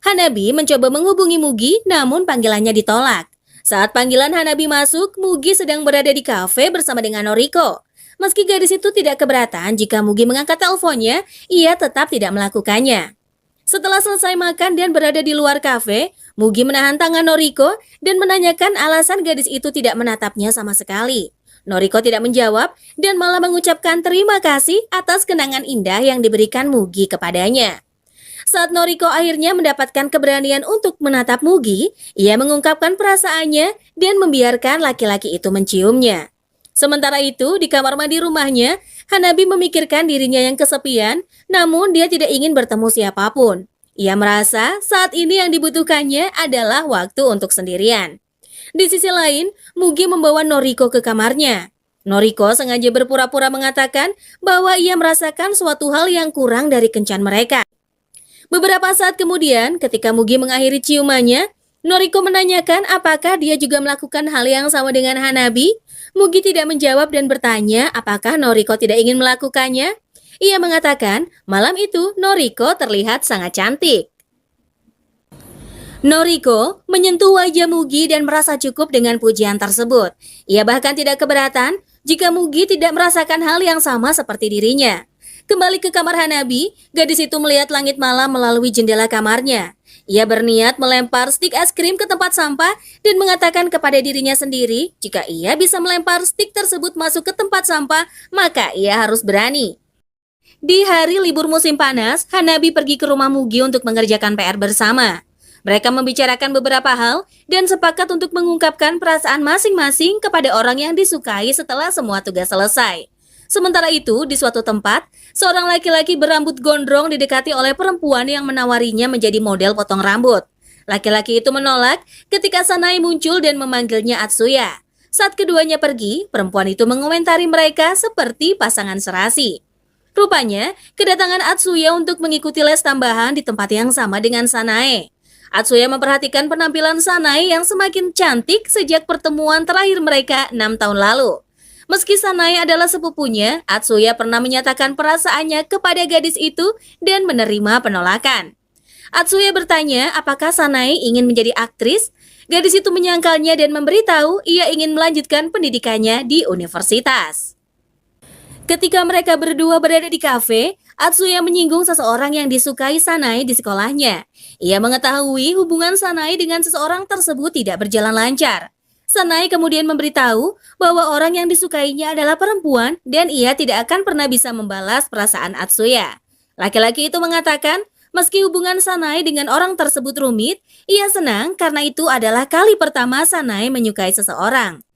Hanabi mencoba menghubungi Mugi namun panggilannya ditolak. Saat panggilan Hanabi masuk, Mugi sedang berada di kafe bersama dengan Noriko. Meski gadis itu tidak keberatan jika Mugi mengangkat teleponnya, ia tetap tidak melakukannya. Setelah selesai makan dan berada di luar kafe, Mugi menahan tangan Noriko dan menanyakan alasan gadis itu tidak menatapnya sama sekali. Noriko tidak menjawab dan malah mengucapkan terima kasih atas kenangan indah yang diberikan Mugi kepadanya. Saat Noriko akhirnya mendapatkan keberanian untuk menatap Mugi, ia mengungkapkan perasaannya dan membiarkan laki-laki itu menciumnya. Sementara itu, di kamar mandi rumahnya, Hanabi memikirkan dirinya yang kesepian, namun dia tidak ingin bertemu siapapun. Ia merasa saat ini yang dibutuhkannya adalah waktu untuk sendirian. Di sisi lain, Mugi membawa Noriko ke kamarnya. Noriko sengaja berpura-pura mengatakan bahwa ia merasakan suatu hal yang kurang dari kencan mereka. Beberapa saat kemudian, ketika Mugi mengakhiri ciumannya, Noriko menanyakan apakah dia juga melakukan hal yang sama dengan Hanabi. Mugi tidak menjawab dan bertanya apakah Noriko tidak ingin melakukannya. Ia mengatakan malam itu Noriko terlihat sangat cantik. Noriko menyentuh wajah Mugi dan merasa cukup dengan pujian tersebut. Ia bahkan tidak keberatan jika Mugi tidak merasakan hal yang sama seperti dirinya. Kembali ke kamar Hanabi, gadis itu melihat langit malam melalui jendela kamarnya. Ia berniat melempar stik es krim ke tempat sampah dan mengatakan kepada dirinya sendiri, jika ia bisa melempar stik tersebut masuk ke tempat sampah, maka ia harus berani. Di hari libur musim panas, Hanabi pergi ke rumah Mugi untuk mengerjakan PR bersama. Mereka membicarakan beberapa hal dan sepakat untuk mengungkapkan perasaan masing-masing kepada orang yang disukai setelah semua tugas selesai. Sementara itu, di suatu tempat, seorang laki-laki berambut gondrong didekati oleh perempuan yang menawarinya menjadi model potong rambut. Laki-laki itu menolak ketika Sanae muncul dan memanggilnya Atsuya. Saat keduanya pergi, perempuan itu mengomentari mereka seperti pasangan serasi. Rupanya, kedatangan Atsuya untuk mengikuti les tambahan di tempat yang sama dengan Sanae. Atsuya memperhatikan penampilan Sanae yang semakin cantik sejak pertemuan terakhir mereka 6 tahun lalu. Meski Sanae adalah sepupunya, Atsuya pernah menyatakan perasaannya kepada gadis itu dan menerima penolakan. Atsuya bertanya apakah Sanae ingin menjadi aktris. Gadis itu menyangkalnya dan memberitahu ia ingin melanjutkan pendidikannya di universitas. Ketika mereka berdua berada di kafe, Atsuya menyinggung seseorang yang disukai Sanae di sekolahnya. Ia mengetahui hubungan Sanae dengan seseorang tersebut tidak berjalan lancar. Sanae kemudian memberitahu bahwa orang yang disukainya adalah perempuan dan ia tidak akan pernah bisa membalas perasaan Atsuya. Laki-laki itu mengatakan, meski hubungan Sanae dengan orang tersebut rumit, ia senang karena itu adalah kali pertama Sanae menyukai seseorang.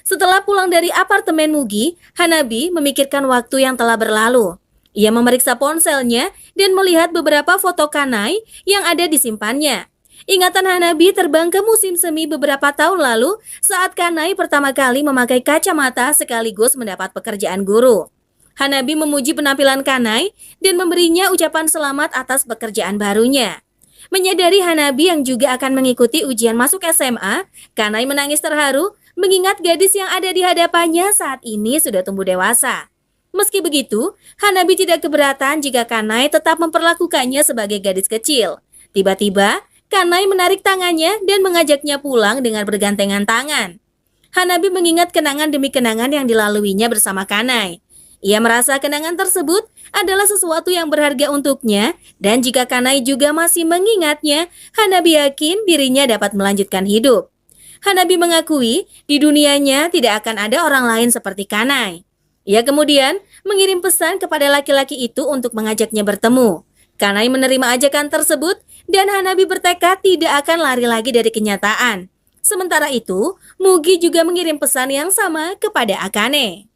Setelah pulang dari apartemen Mugi, Hanabi memikirkan waktu yang telah berlalu. Ia memeriksa ponselnya dan melihat beberapa foto Kanai yang ada disimpannya. Ingatan Hanabi terbang ke musim semi beberapa tahun lalu saat Kanai pertama kali memakai kacamata sekaligus mendapat pekerjaan guru. Hanabi memuji penampilan Kanai dan memberinya ucapan selamat atas pekerjaan barunya. Menyadari Hanabi yang juga akan mengikuti ujian masuk SMA, Kanai menangis terharu mengingat gadis yang ada di hadapannya saat ini sudah tumbuh dewasa. Meski begitu, Hanabi tidak keberatan jika Kanai tetap memperlakukannya sebagai gadis kecil. Tiba-tiba, Kanai menarik tangannya dan mengajaknya pulang dengan bergandengan tangan. Hanabi mengingat kenangan demi kenangan yang dilaluinya bersama Kanai. Ia merasa kenangan tersebut adalah sesuatu yang berharga untuknya dan jika Kanai juga masih mengingatnya, Hanabi yakin dirinya dapat melanjutkan hidup. Hanabi mengakui di dunianya tidak akan ada orang lain seperti Kanai. Ia kemudian mengirim pesan kepada laki-laki itu untuk mengajaknya bertemu. Kanai menerima ajakan tersebut dan Hanabi bertekad tidak akan lari lagi dari kenyataan. Sementara itu, Mugi juga mengirim pesan yang sama kepada Akane.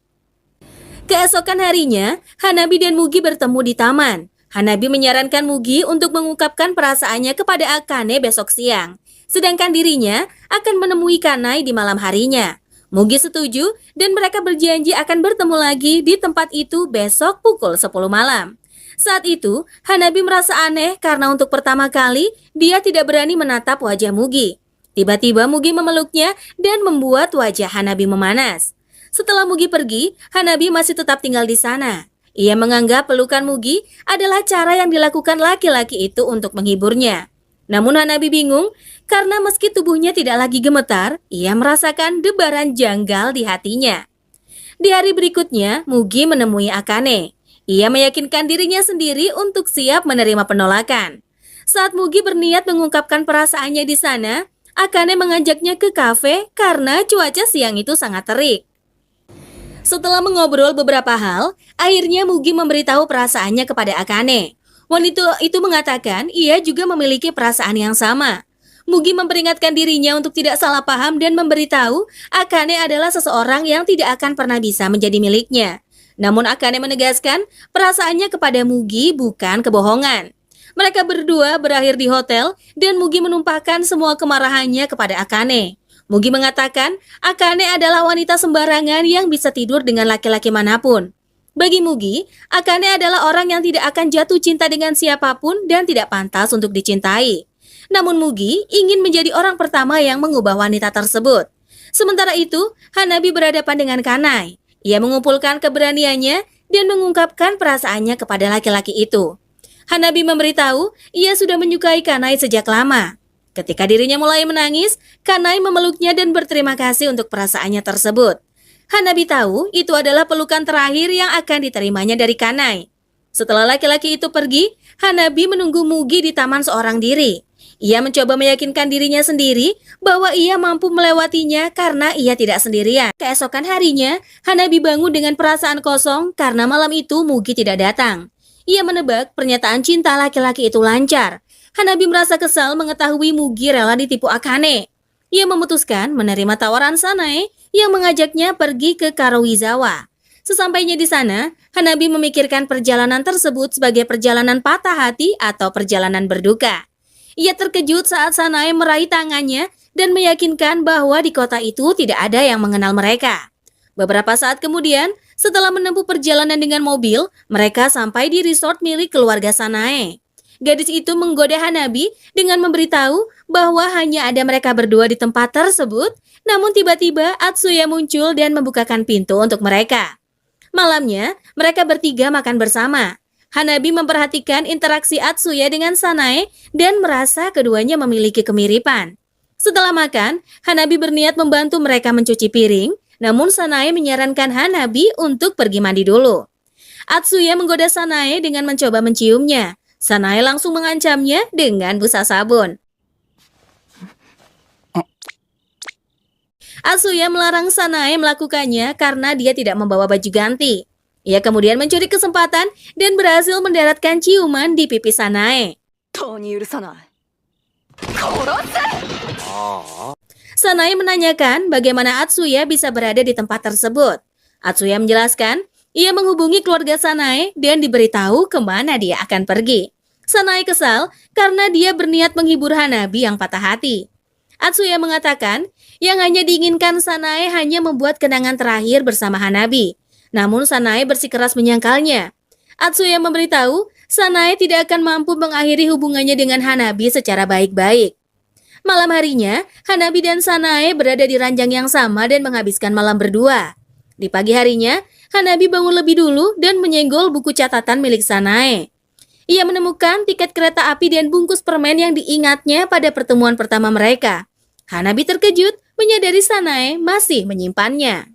Keesokan harinya, Hanabi dan Mugi bertemu di taman. Hanabi menyarankan Mugi untuk mengungkapkan perasaannya kepada Akane besok siang. Sedangkan dirinya akan menemui Kanai di malam harinya. Mugi setuju dan mereka berjanji akan bertemu lagi di tempat itu besok pukul 10 malam. Saat itu, Hanabi merasa aneh karena untuk pertama kali dia tidak berani menatap wajah Mugi. Tiba-tiba Mugi memeluknya dan membuat wajah Hanabi memanas. Setelah Mugi pergi, Hanabi masih tetap tinggal di sana. Ia menganggap pelukan Mugi adalah cara yang dilakukan laki-laki itu untuk menghiburnya. Namun Hanabi bingung karena meski tubuhnya tidak lagi gemetar, ia merasakan debaran janggal di hatinya. Di hari berikutnya, Mugi menemui Akane. Ia meyakinkan dirinya sendiri untuk siap menerima penolakan. Saat Mugi berniat mengungkapkan perasaannya di sana, Akane mengajaknya ke kafe karena cuaca siang itu sangat terik. Setelah mengobrol beberapa hal, akhirnya Mugi memberitahu perasaannya kepada Akane. Wanita itu mengatakan ia juga memiliki perasaan yang sama. Mugi memperingatkan dirinya untuk tidak salah paham dan memberitahu Akane adalah seseorang yang tidak akan pernah bisa menjadi miliknya. Namun Akane menegaskan perasaannya kepada Mugi bukan kebohongan. Mereka berdua berakhir di hotel dan Mugi menumpahkan semua kemarahannya kepada Akane. Mugi mengatakan Akane adalah wanita sembarangan yang bisa tidur dengan laki-laki manapun. Bagi Mugi, Akane adalah orang yang tidak akan jatuh cinta dengan siapapun dan tidak pantas untuk dicintai. Namun Mugi ingin menjadi orang pertama yang mengubah wanita tersebut. Sementara itu, Hanabi berhadapan dengan Kanai. Ia mengumpulkan keberaniannya dan mengungkapkan perasaannya kepada laki-laki itu. Hanabi memberitahu ia sudah menyukai Kanai sejak lama. Ketika dirinya mulai menangis, Kanai memeluknya dan berterima kasih untuk perasaannya tersebut. Hanabi tahu itu adalah pelukan terakhir yang akan diterimanya dari Kanai. Setelah laki-laki itu pergi, Hanabi menunggu Mugi di taman seorang diri. Ia mencoba meyakinkan dirinya sendiri bahwa ia mampu melewatinya karena ia tidak sendirian. Keesokan harinya, Hanabi bangun dengan perasaan kosong karena malam itu Mugi tidak datang. Ia menebak pernyataan cinta laki-laki itu lancar. Hanabi merasa kesal mengetahui Mugi rela ditipu Akane. Ia memutuskan menerima tawaran Sanae yang mengajaknya pergi ke Karuizawa. Sesampainya di sana, Hanabi memikirkan perjalanan tersebut sebagai perjalanan patah hati atau perjalanan berduka. Ia terkejut saat Sanae meraih tangannya dan meyakinkan bahwa di kota itu tidak ada yang mengenal mereka. Beberapa saat kemudian, setelah menempuh perjalanan dengan mobil, mereka sampai di resort milik keluarga Sanae. Gadis itu menggoda Hanabi dengan memberitahu bahwa hanya ada mereka berdua di tempat tersebut, namun tiba-tiba Atsuya muncul dan membukakan pintu untuk mereka. Malamnya, mereka bertiga makan bersama. Hanabi memperhatikan interaksi Atsuya dengan Sanae dan merasa keduanya memiliki kemiripan. Setelah makan, Hanabi berniat membantu mereka mencuci piring, namun Sanae menyarankan Hanabi untuk pergi mandi dulu. Atsuya menggoda Sanae dengan mencoba menciumnya. Sanae langsung mengancamnya dengan busa sabun. Atsuya melarang Sanae melakukannya karena dia tidak membawa baju ganti. Ia kemudian mencuri kesempatan dan berhasil mendaratkan ciuman di pipi Sanae. Sanae menanyakan bagaimana Atsuya bisa berada di tempat tersebut. Atsuya menjelaskan ia menghubungi keluarga Sanae dan diberitahu kemana dia akan pergi. Sanae kesal karena dia berniat menghibur Hanabi yang patah hati. Atsuya mengatakan yang hanya diinginkan Sanae hanya membuat kenangan terakhir bersama Hanabi. Namun Sanae bersikeras menyangkalnya. Atsuya memberitahu Sanae tidak akan mampu mengakhiri hubungannya dengan Hanabi secara baik-baik. Malam harinya, Hanabi dan Sanae berada di ranjang yang sama dan menghabiskan malam berdua. Di pagi harinya, Hanabi bangun lebih dulu dan menyenggol buku catatan milik Sanae. Ia menemukan tiket kereta api dan bungkus permen yang diingatnya pada pertemuan pertama mereka. Hanabi terkejut menyadari Sanae masih menyimpannya.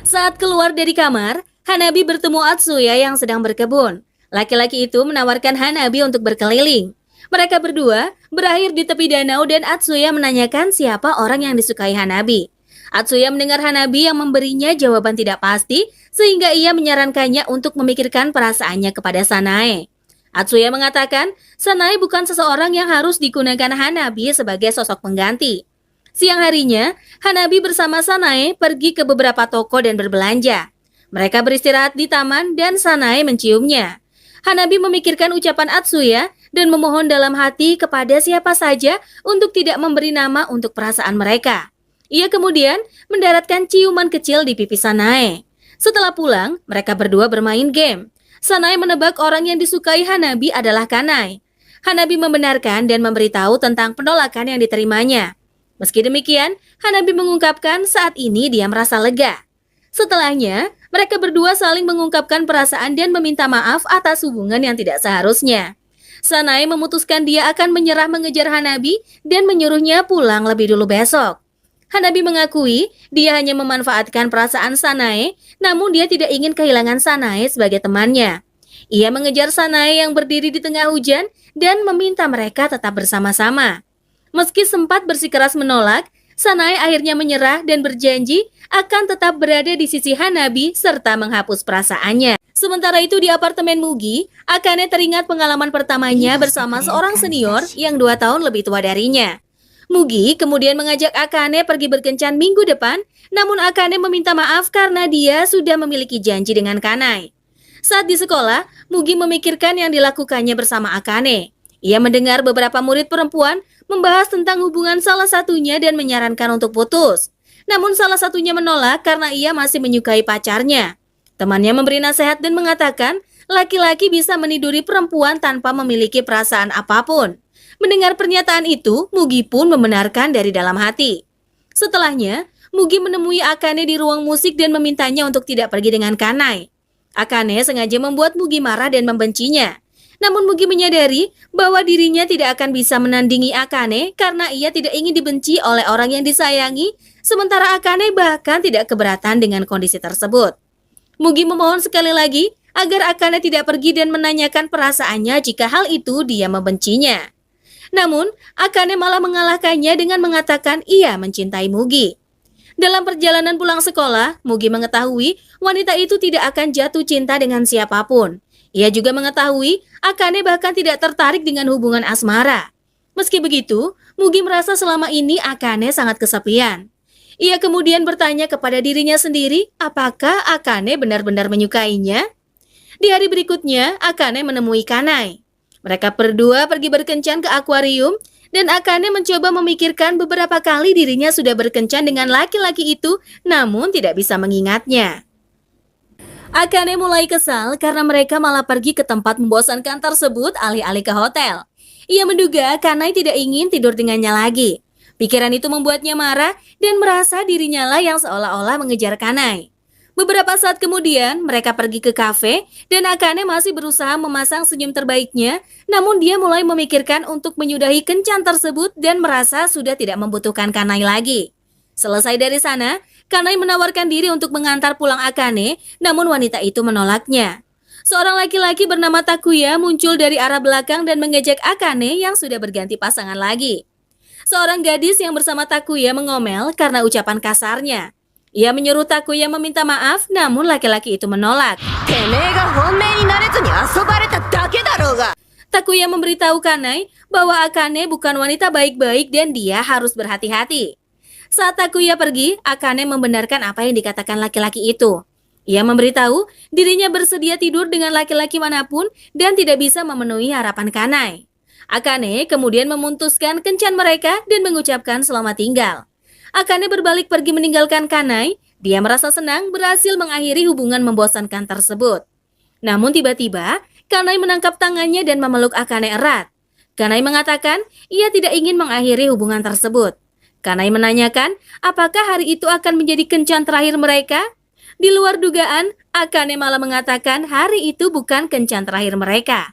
Saat keluar dari kamar, Hanabi bertemu Atsuya yang sedang berkebun. Laki-laki itu menawarkan Hanabi untuk berkeliling. Mereka berdua berakhir di tepi danau dan Atsuya menanyakan siapa orang yang disukai Hanabi. Atsuya mendengar Hanabi yang memberinya jawaban tidak pasti, sehingga ia menyarankannya untuk memikirkan perasaannya kepada Sanae. Atsuya mengatakan, Sanae bukan seseorang yang harus digunakan Hanabi sebagai sosok pengganti. Siang harinya, Hanabi bersama Sanae pergi ke beberapa toko dan berbelanja. Mereka beristirahat di taman dan Sanae menciumnya. Hanabi memikirkan ucapan Atsuya dan memohon dalam hati kepada siapa saja untuk tidak memberi nama untuk perasaan mereka. Ia kemudian mendaratkan ciuman kecil di pipi Sanae. Setelah pulang, mereka berdua bermain game. Sanae menebak orang yang disukai Hanabi adalah Kanai. Hanabi membenarkan dan memberitahu tentang penolakan yang diterimanya. Meski demikian, Hanabi mengungkapkan saat ini dia merasa lega. Setelahnya, mereka berdua saling mengungkapkan perasaan dan meminta maaf atas hubungan yang tidak seharusnya. Sanae memutuskan dia akan menyerah mengejar Hanabi dan menyuruhnya pulang lebih dulu besok. Hanabi mengakui dia hanya memanfaatkan perasaan Sanae, namun dia tidak ingin kehilangan Sanae sebagai temannya. Ia mengejar Sanae yang berdiri di tengah hujan dan meminta mereka tetap bersama-sama. Meski sempat bersikeras menolak, Sanae akhirnya menyerah dan berjanji akan tetap berada di sisi Hanabi serta menghapus perasaannya. Sementara itu di apartemen Mugi, Akane teringat pengalaman pertamanya bersama seorang senior yang 2 tahun lebih tua darinya. Mugi kemudian mengajak Akane pergi berkencan minggu depan, namun Akane meminta maaf karena dia sudah memiliki janji dengan Kanai. Saat di sekolah, Mugi memikirkan yang dilakukannya bersama Akane. Ia mendengar beberapa murid perempuan membahas tentang hubungan salah satunya dan menyarankan untuk putus. Namun salah satunya menolak karena ia masih menyukai pacarnya. Temannya memberi nasihat dan mengatakan laki-laki bisa meniduri perempuan tanpa memiliki perasaan apapun. Mendengar pernyataan itu, Mugi pun membenarkan dari dalam hati. Setelahnya, Mugi menemui Akane di ruang musik dan memintanya untuk tidak pergi dengan Kanai. Akane sengaja membuat Mugi marah dan membencinya. Namun Mugi menyadari bahwa dirinya tidak akan bisa menandingi Akane karena ia tidak ingin dibenci oleh orang yang disayangi, sementara Akane bahkan tidak keberatan dengan kondisi tersebut. Mugi memohon sekali lagi agar Akane tidak pergi dan menanyakan perasaannya jika hal itu dia membencinya. Namun, Akane malah mengalahkannya dengan mengatakan ia mencintai Mugi. Dalam perjalanan pulang sekolah, Mugi mengetahui wanita itu tidak akan jatuh cinta dengan siapapun. Ia juga mengetahui Akane bahkan tidak tertarik dengan hubungan asmara. Meski begitu, Mugi merasa selama ini Akane sangat kesepian. Ia kemudian bertanya kepada dirinya sendiri apakah Akane benar-benar menyukainya. Di hari berikutnya, Akane menemui Kanai. Mereka berdua pergi berkencan ke akuarium dan Akane mencoba memikirkan beberapa kali dirinya sudah berkencan dengan laki-laki itu namun tidak bisa mengingatnya. Akane mulai kesal karena mereka malah pergi ke tempat membosankan tersebut alih-alih ke hotel. Ia menduga Kanai tidak ingin tidur dengannya lagi. Pikiran itu membuatnya marah dan merasa dirinya lah yang seolah-olah mengejar Kanai. Beberapa saat kemudian, mereka pergi ke kafe dan Akane masih berusaha memasang senyum terbaiknya, namun dia mulai memikirkan untuk menyudahi kencan tersebut dan merasa sudah tidak membutuhkan Kanai lagi. Selesai dari sana, Kanai menawarkan diri untuk mengantar pulang Akane, namun wanita itu menolaknya. Seorang laki-laki bernama Takuya muncul dari arah belakang dan mengejek Akane yang sudah berganti pasangan lagi. Seorang gadis yang bersama Takuya mengomel karena ucapan kasarnya. Ia menyuruh Takuya meminta maaf, namun laki-laki itu menolak. Takuya memberitahu Kanai bahwa Akane bukan wanita baik-baik dan dia harus berhati-hati. Saat Takuya pergi, Akane membenarkan apa yang dikatakan laki-laki itu. Ia memberitahu dirinya bersedia tidur dengan laki-laki manapun dan tidak bisa memenuhi harapan Kanai. Akane kemudian memutuskan kencan mereka dan mengucapkan selamat tinggal. Akane berbalik pergi meninggalkan Kanai. Dia merasa senang berhasil mengakhiri hubungan membosankan tersebut. Namun tiba-tiba, Kanai menangkap tangannya dan memeluk Akane erat. Kanai mengatakan ia tidak ingin mengakhiri hubungan tersebut. Kanai menanyakan apakah hari itu akan menjadi kencan terakhir mereka. Di luar dugaan, Akane malah mengatakan hari itu bukan kencan terakhir mereka.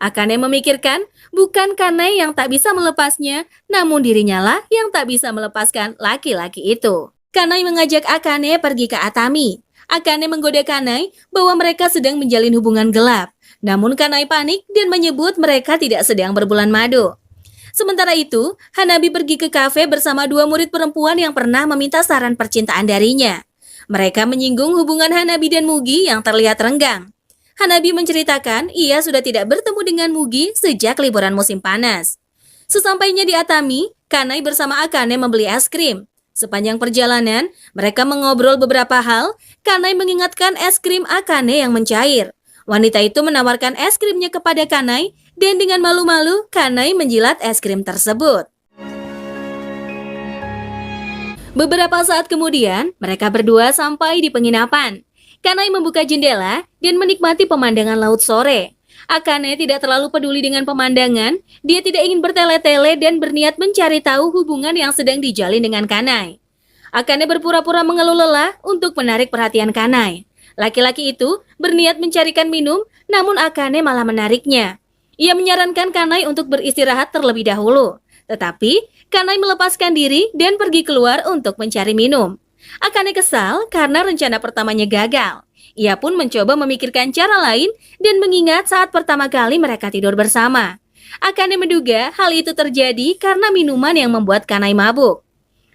Akane memikirkan bukan Kanai yang tak bisa melepasnya, namun dirinya lah yang tak bisa melepaskan laki-laki itu. Kanai mengajak Akane pergi ke Atami. Akane menggoda Kanai bahwa mereka sedang menjalin hubungan gelap. Namun Kanai panik dan menyebut mereka tidak sedang berbulan madu. Sementara itu, Hanabi pergi ke kafe bersama dua murid perempuan yang pernah meminta saran percintaan darinya. Mereka menyinggung hubungan Hanabi dan Mugi yang terlihat renggang. Hanabi menceritakan ia sudah tidak bertemu dengan Mugi sejak liburan musim panas. Sesampainya di Atami, Kanai bersama Akane membeli es krim. Sepanjang perjalanan, mereka mengobrol beberapa hal. Kanai mengingatkan es krim Akane yang mencair. Wanita itu menawarkan es krimnya kepada Kanai dan dengan malu-malu, Kanai menjilat es krim tersebut. Beberapa saat kemudian, mereka berdua sampai di penginapan. Kanai membuka jendela dan menikmati pemandangan laut sore. Akane tidak terlalu peduli dengan pemandangan, dia tidak ingin bertele-tele dan berniat mencari tahu hubungan yang sedang dijalin dengan Kanai. Akane berpura-pura mengeluh lelah untuk menarik perhatian Kanai. Laki-laki itu berniat mencarikan minum, namun Akane malah menariknya. Ia menyarankan Kanai untuk beristirahat terlebih dahulu. Tetapi, Kanai melepaskan diri dan pergi keluar untuk mencari minum. Akane kesal karena rencana pertamanya gagal. Ia pun mencoba memikirkan cara lain dan mengingat saat pertama kali mereka tidur bersama. Akane menduga hal itu terjadi karena minuman yang membuat Kanai mabuk.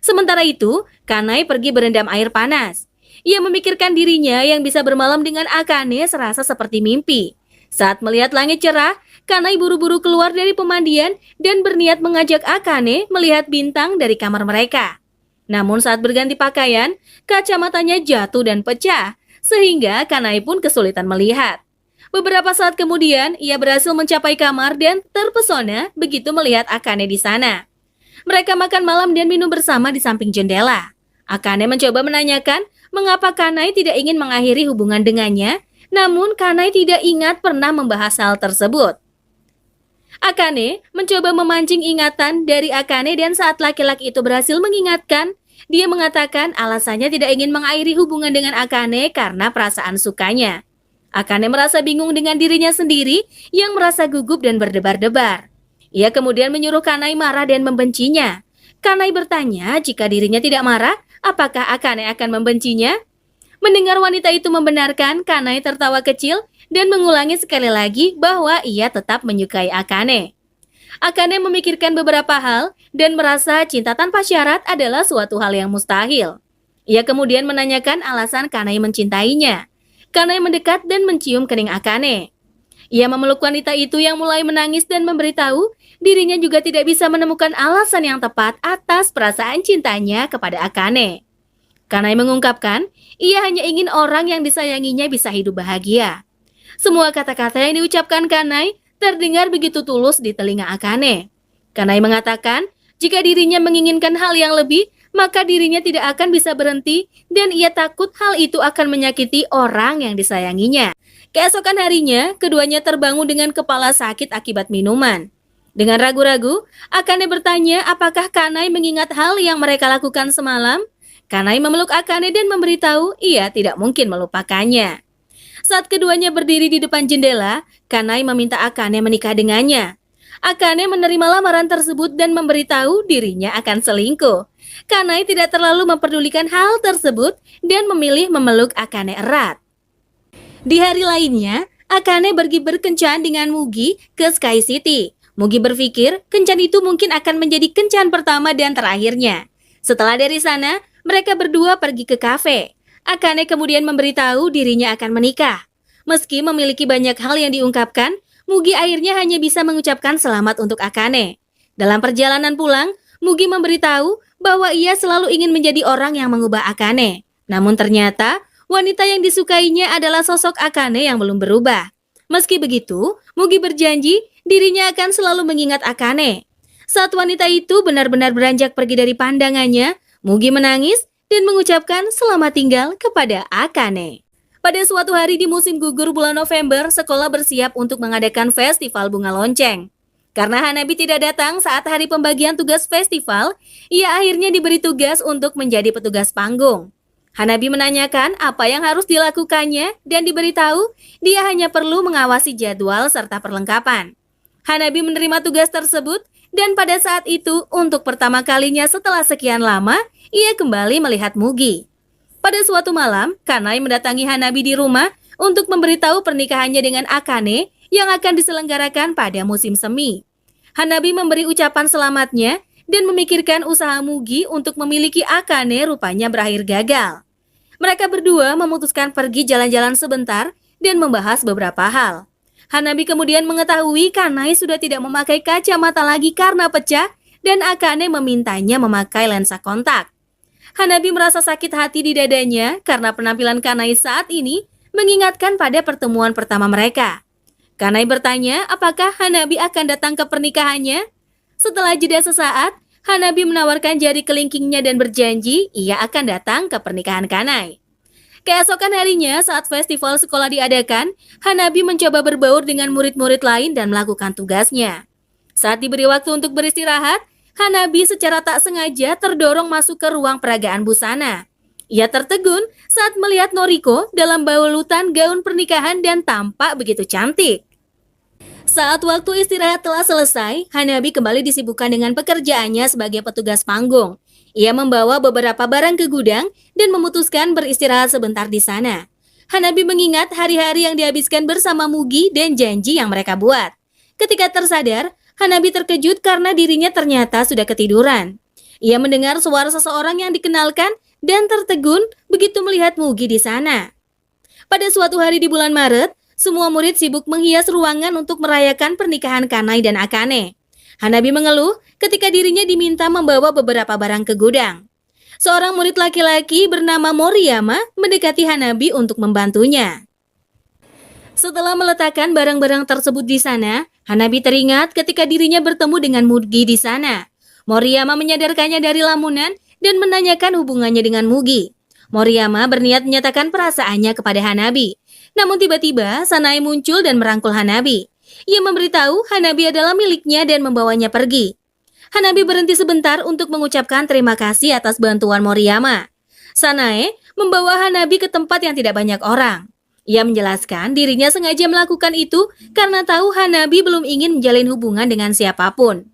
Sementara itu, Kanai pergi berendam air panas. Ia memikirkan dirinya yang bisa bermalam dengan Akane serasa seperti mimpi. Saat melihat langit cerah, Kanai buru-buru keluar dari pemandian dan berniat mengajak Akane melihat bintang dari kamar mereka. Namun saat berganti pakaian, kacamatanya jatuh dan pecah, sehingga Kanai pun kesulitan melihat. Beberapa saat kemudian, ia berhasil mencapai kamar dan terpesona begitu melihat Akane di sana. Mereka makan malam dan minum bersama di samping jendela. Akane mencoba menanyakan mengapa Kanai tidak ingin mengakhiri hubungan dengannya, namun Kanai tidak ingat pernah membahas hal tersebut. Akane mencoba memancing ingatan dari Akane dan saat laki-laki itu berhasil mengingatkan, dia mengatakan alasannya tidak ingin mengakhiri hubungan dengan Akane karena perasaan sukanya. Akane merasa bingung dengan dirinya sendiri yang merasa gugup dan berdebar-debar. Ia kemudian menyuruh Kanai marah dan membencinya. Kanai bertanya jika dirinya tidak marah, apakah Akane akan membencinya? Mendengar wanita itu membenarkan, Kanai tertawa kecil dan mengulangi sekali lagi bahwa ia tetap menyukai Akane. Akane memikirkan beberapa hal dan merasa cinta tanpa syarat adalah suatu hal yang mustahil. Ia kemudian menanyakan alasan Kanai mencintainya. Kanai mendekat dan mencium kening Akane. Ia memeluk wanita itu yang mulai menangis dan memberitahu dirinya juga tidak bisa menemukan alasan yang tepat atas perasaan cintanya kepada Akane. Kanai mengungkapkan, ia hanya ingin orang yang disayanginya bisa hidup bahagia. Semua kata-kata yang diucapkan Kanai terdengar begitu tulus di telinga Akane. Kanai mengatakan, jika dirinya menginginkan hal yang lebih, maka dirinya tidak akan bisa berhenti dan ia takut hal itu akan menyakiti orang yang disayanginya. Keesokan harinya, keduanya terbangun dengan kepala sakit akibat minuman. Dengan ragu-ragu, Akane bertanya apakah Kanai mengingat hal yang mereka lakukan semalam. Kanai memeluk Akane dan memberitahu ia tidak mungkin melupakannya. Saat keduanya berdiri di depan jendela, Kanai meminta Akane menikah dengannya. Akane menerima lamaran tersebut dan memberitahu dirinya akan selingkuh. Kanai tidak terlalu memperdulikan hal tersebut dan memilih memeluk Akane erat. Di hari lainnya, Akane pergi berkencan dengan Mugi ke Sky City. Mugi berpikir kencan itu mungkin akan menjadi kencan pertama dan terakhirnya. Setelah dari sana, mereka berdua pergi ke kafe. Akane kemudian memberitahu dirinya akan menikah. Meski memiliki banyak hal yang diungkapkan, Mugi akhirnya hanya bisa mengucapkan selamat untuk Akane. Dalam perjalanan pulang, Mugi memberitahu bahwa ia selalu ingin menjadi orang yang mengubah Akane. Namun ternyata, wanita yang disukainya adalah sosok Akane yang belum berubah. Meski begitu, Mugi berjanji dirinya akan selalu mengingat Akane. Saat wanita itu benar-benar beranjak pergi dari pandangannya, Mugi menangis dan mengucapkan selamat tinggal kepada Akane. Pada suatu hari di musim gugur bulan November, sekolah bersiap untuk mengadakan festival bunga lonceng. Karena Hanabi tidak datang saat hari pembagian tugas festival, ia akhirnya diberi tugas untuk menjadi petugas panggung. Hanabi menanyakan apa yang harus dilakukannya dan diberitahu dia hanya perlu mengawasi jadwal serta perlengkapan. Hanabi menerima tugas tersebut dan pada saat itu untuk pertama kalinya setelah sekian lama, ia kembali melihat Mugi. Pada suatu malam, Kanai mendatangi Hanabi di rumah untuk memberitahu pernikahannya dengan Akane yang akan diselenggarakan pada musim semi. Hanabi memberi ucapan selamatnya dan memikirkan usaha Mugi untuk memiliki Akane rupanya berakhir gagal. Mereka berdua memutuskan pergi jalan-jalan sebentar dan membahas beberapa hal. Hanabi kemudian mengetahui Kanai sudah tidak memakai kacamata lagi karena pecah dan Akane memintanya memakai lensa kontak. Hanabi merasa sakit hati di dadanya karena penampilan Kanai saat ini mengingatkan pada pertemuan pertama mereka. Kanai bertanya apakah Hanabi akan datang ke pernikahannya. Setelah jeda sesaat, Hanabi menawarkan jari kelingkingnya dan berjanji ia akan datang ke pernikahan Kanai. Keesokan harinya saat festival sekolah diadakan, Hanabi mencoba berbaur dengan murid-murid lain dan melakukan tugasnya. Saat diberi waktu untuk beristirahat, Hanabi secara tak sengaja terdorong masuk ke ruang peragaan busana. Ia tertegun saat melihat Noriko dalam balutan gaun pernikahan dan tampak begitu cantik. Saat waktu istirahat telah selesai, Hanabi kembali disibukkan dengan pekerjaannya sebagai petugas panggung. Ia membawa beberapa barang ke gudang dan memutuskan beristirahat sebentar di sana. Hanabi mengingat hari-hari yang dihabiskan bersama Mugi dan janji yang mereka buat. Ketika tersadar, Hanabi terkejut karena dirinya ternyata sudah ketiduran. Ia mendengar suara seseorang yang dikenalkan dan tertegun begitu melihat Mugi di sana. Pada suatu hari di bulan Maret, semua murid sibuk menghias ruangan untuk merayakan pernikahan Kanai dan Akane. Hanabi mengeluh ketika dirinya diminta membawa beberapa barang ke gudang. Seorang murid laki-laki bernama Moriyama mendekati Hanabi untuk membantunya. Setelah meletakkan barang-barang tersebut di sana, Hanabi teringat ketika dirinya bertemu dengan Mugi di sana. Moriyama menyadarkannya dari lamunan dan menanyakan hubungannya dengan Mugi. Moriyama berniat menyatakan perasaannya kepada Hanabi. Namun tiba-tiba Sanae muncul dan merangkul Hanabi. Ia memberitahu Hanabi adalah miliknya dan membawanya pergi. Hanabi berhenti sebentar untuk mengucapkan terima kasih atas bantuan Moriyama. Sanae membawa Hanabi ke tempat yang tidak banyak orang. Ia menjelaskan dirinya sengaja melakukan itu karena tahu Hanabi belum ingin menjalin hubungan dengan siapapun.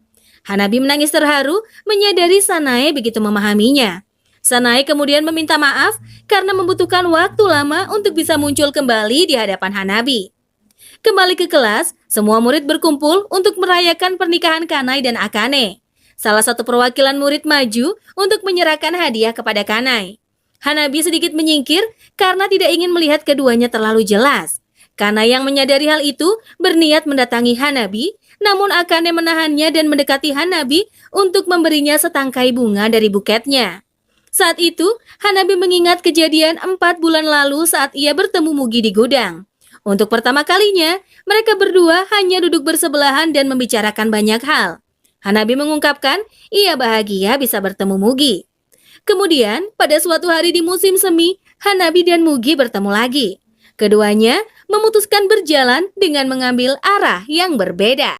Hanabi menangis terharu menyadari Sanae begitu memahaminya. Sanae kemudian meminta maaf karena membutuhkan waktu lama untuk bisa muncul kembali di hadapan Hanabi. Kembali ke kelas, semua murid berkumpul untuk merayakan pernikahan Kanai dan Akane. Salah satu perwakilan murid maju untuk menyerahkan hadiah kepada Kanai. Hanabi sedikit menyingkir karena tidak ingin melihat keduanya terlalu jelas. Kanai yang menyadari hal itu berniat mendatangi Hanabi, namun Akane menahannya dan mendekati Hanabi untuk memberinya setangkai bunga dari buketnya. Saat itu, Hanabi mengingat kejadian 4 bulan lalu saat ia bertemu Mugi di gudang. Untuk pertama kalinya, mereka berdua hanya duduk bersebelahan dan membicarakan banyak hal. Hanabi mengungkapkan ia bahagia bisa bertemu Mugi. Kemudian, pada suatu hari di musim semi, Hanabi dan Mugi bertemu lagi. Keduanya memutuskan berjalan dengan mengambil arah yang berbeda.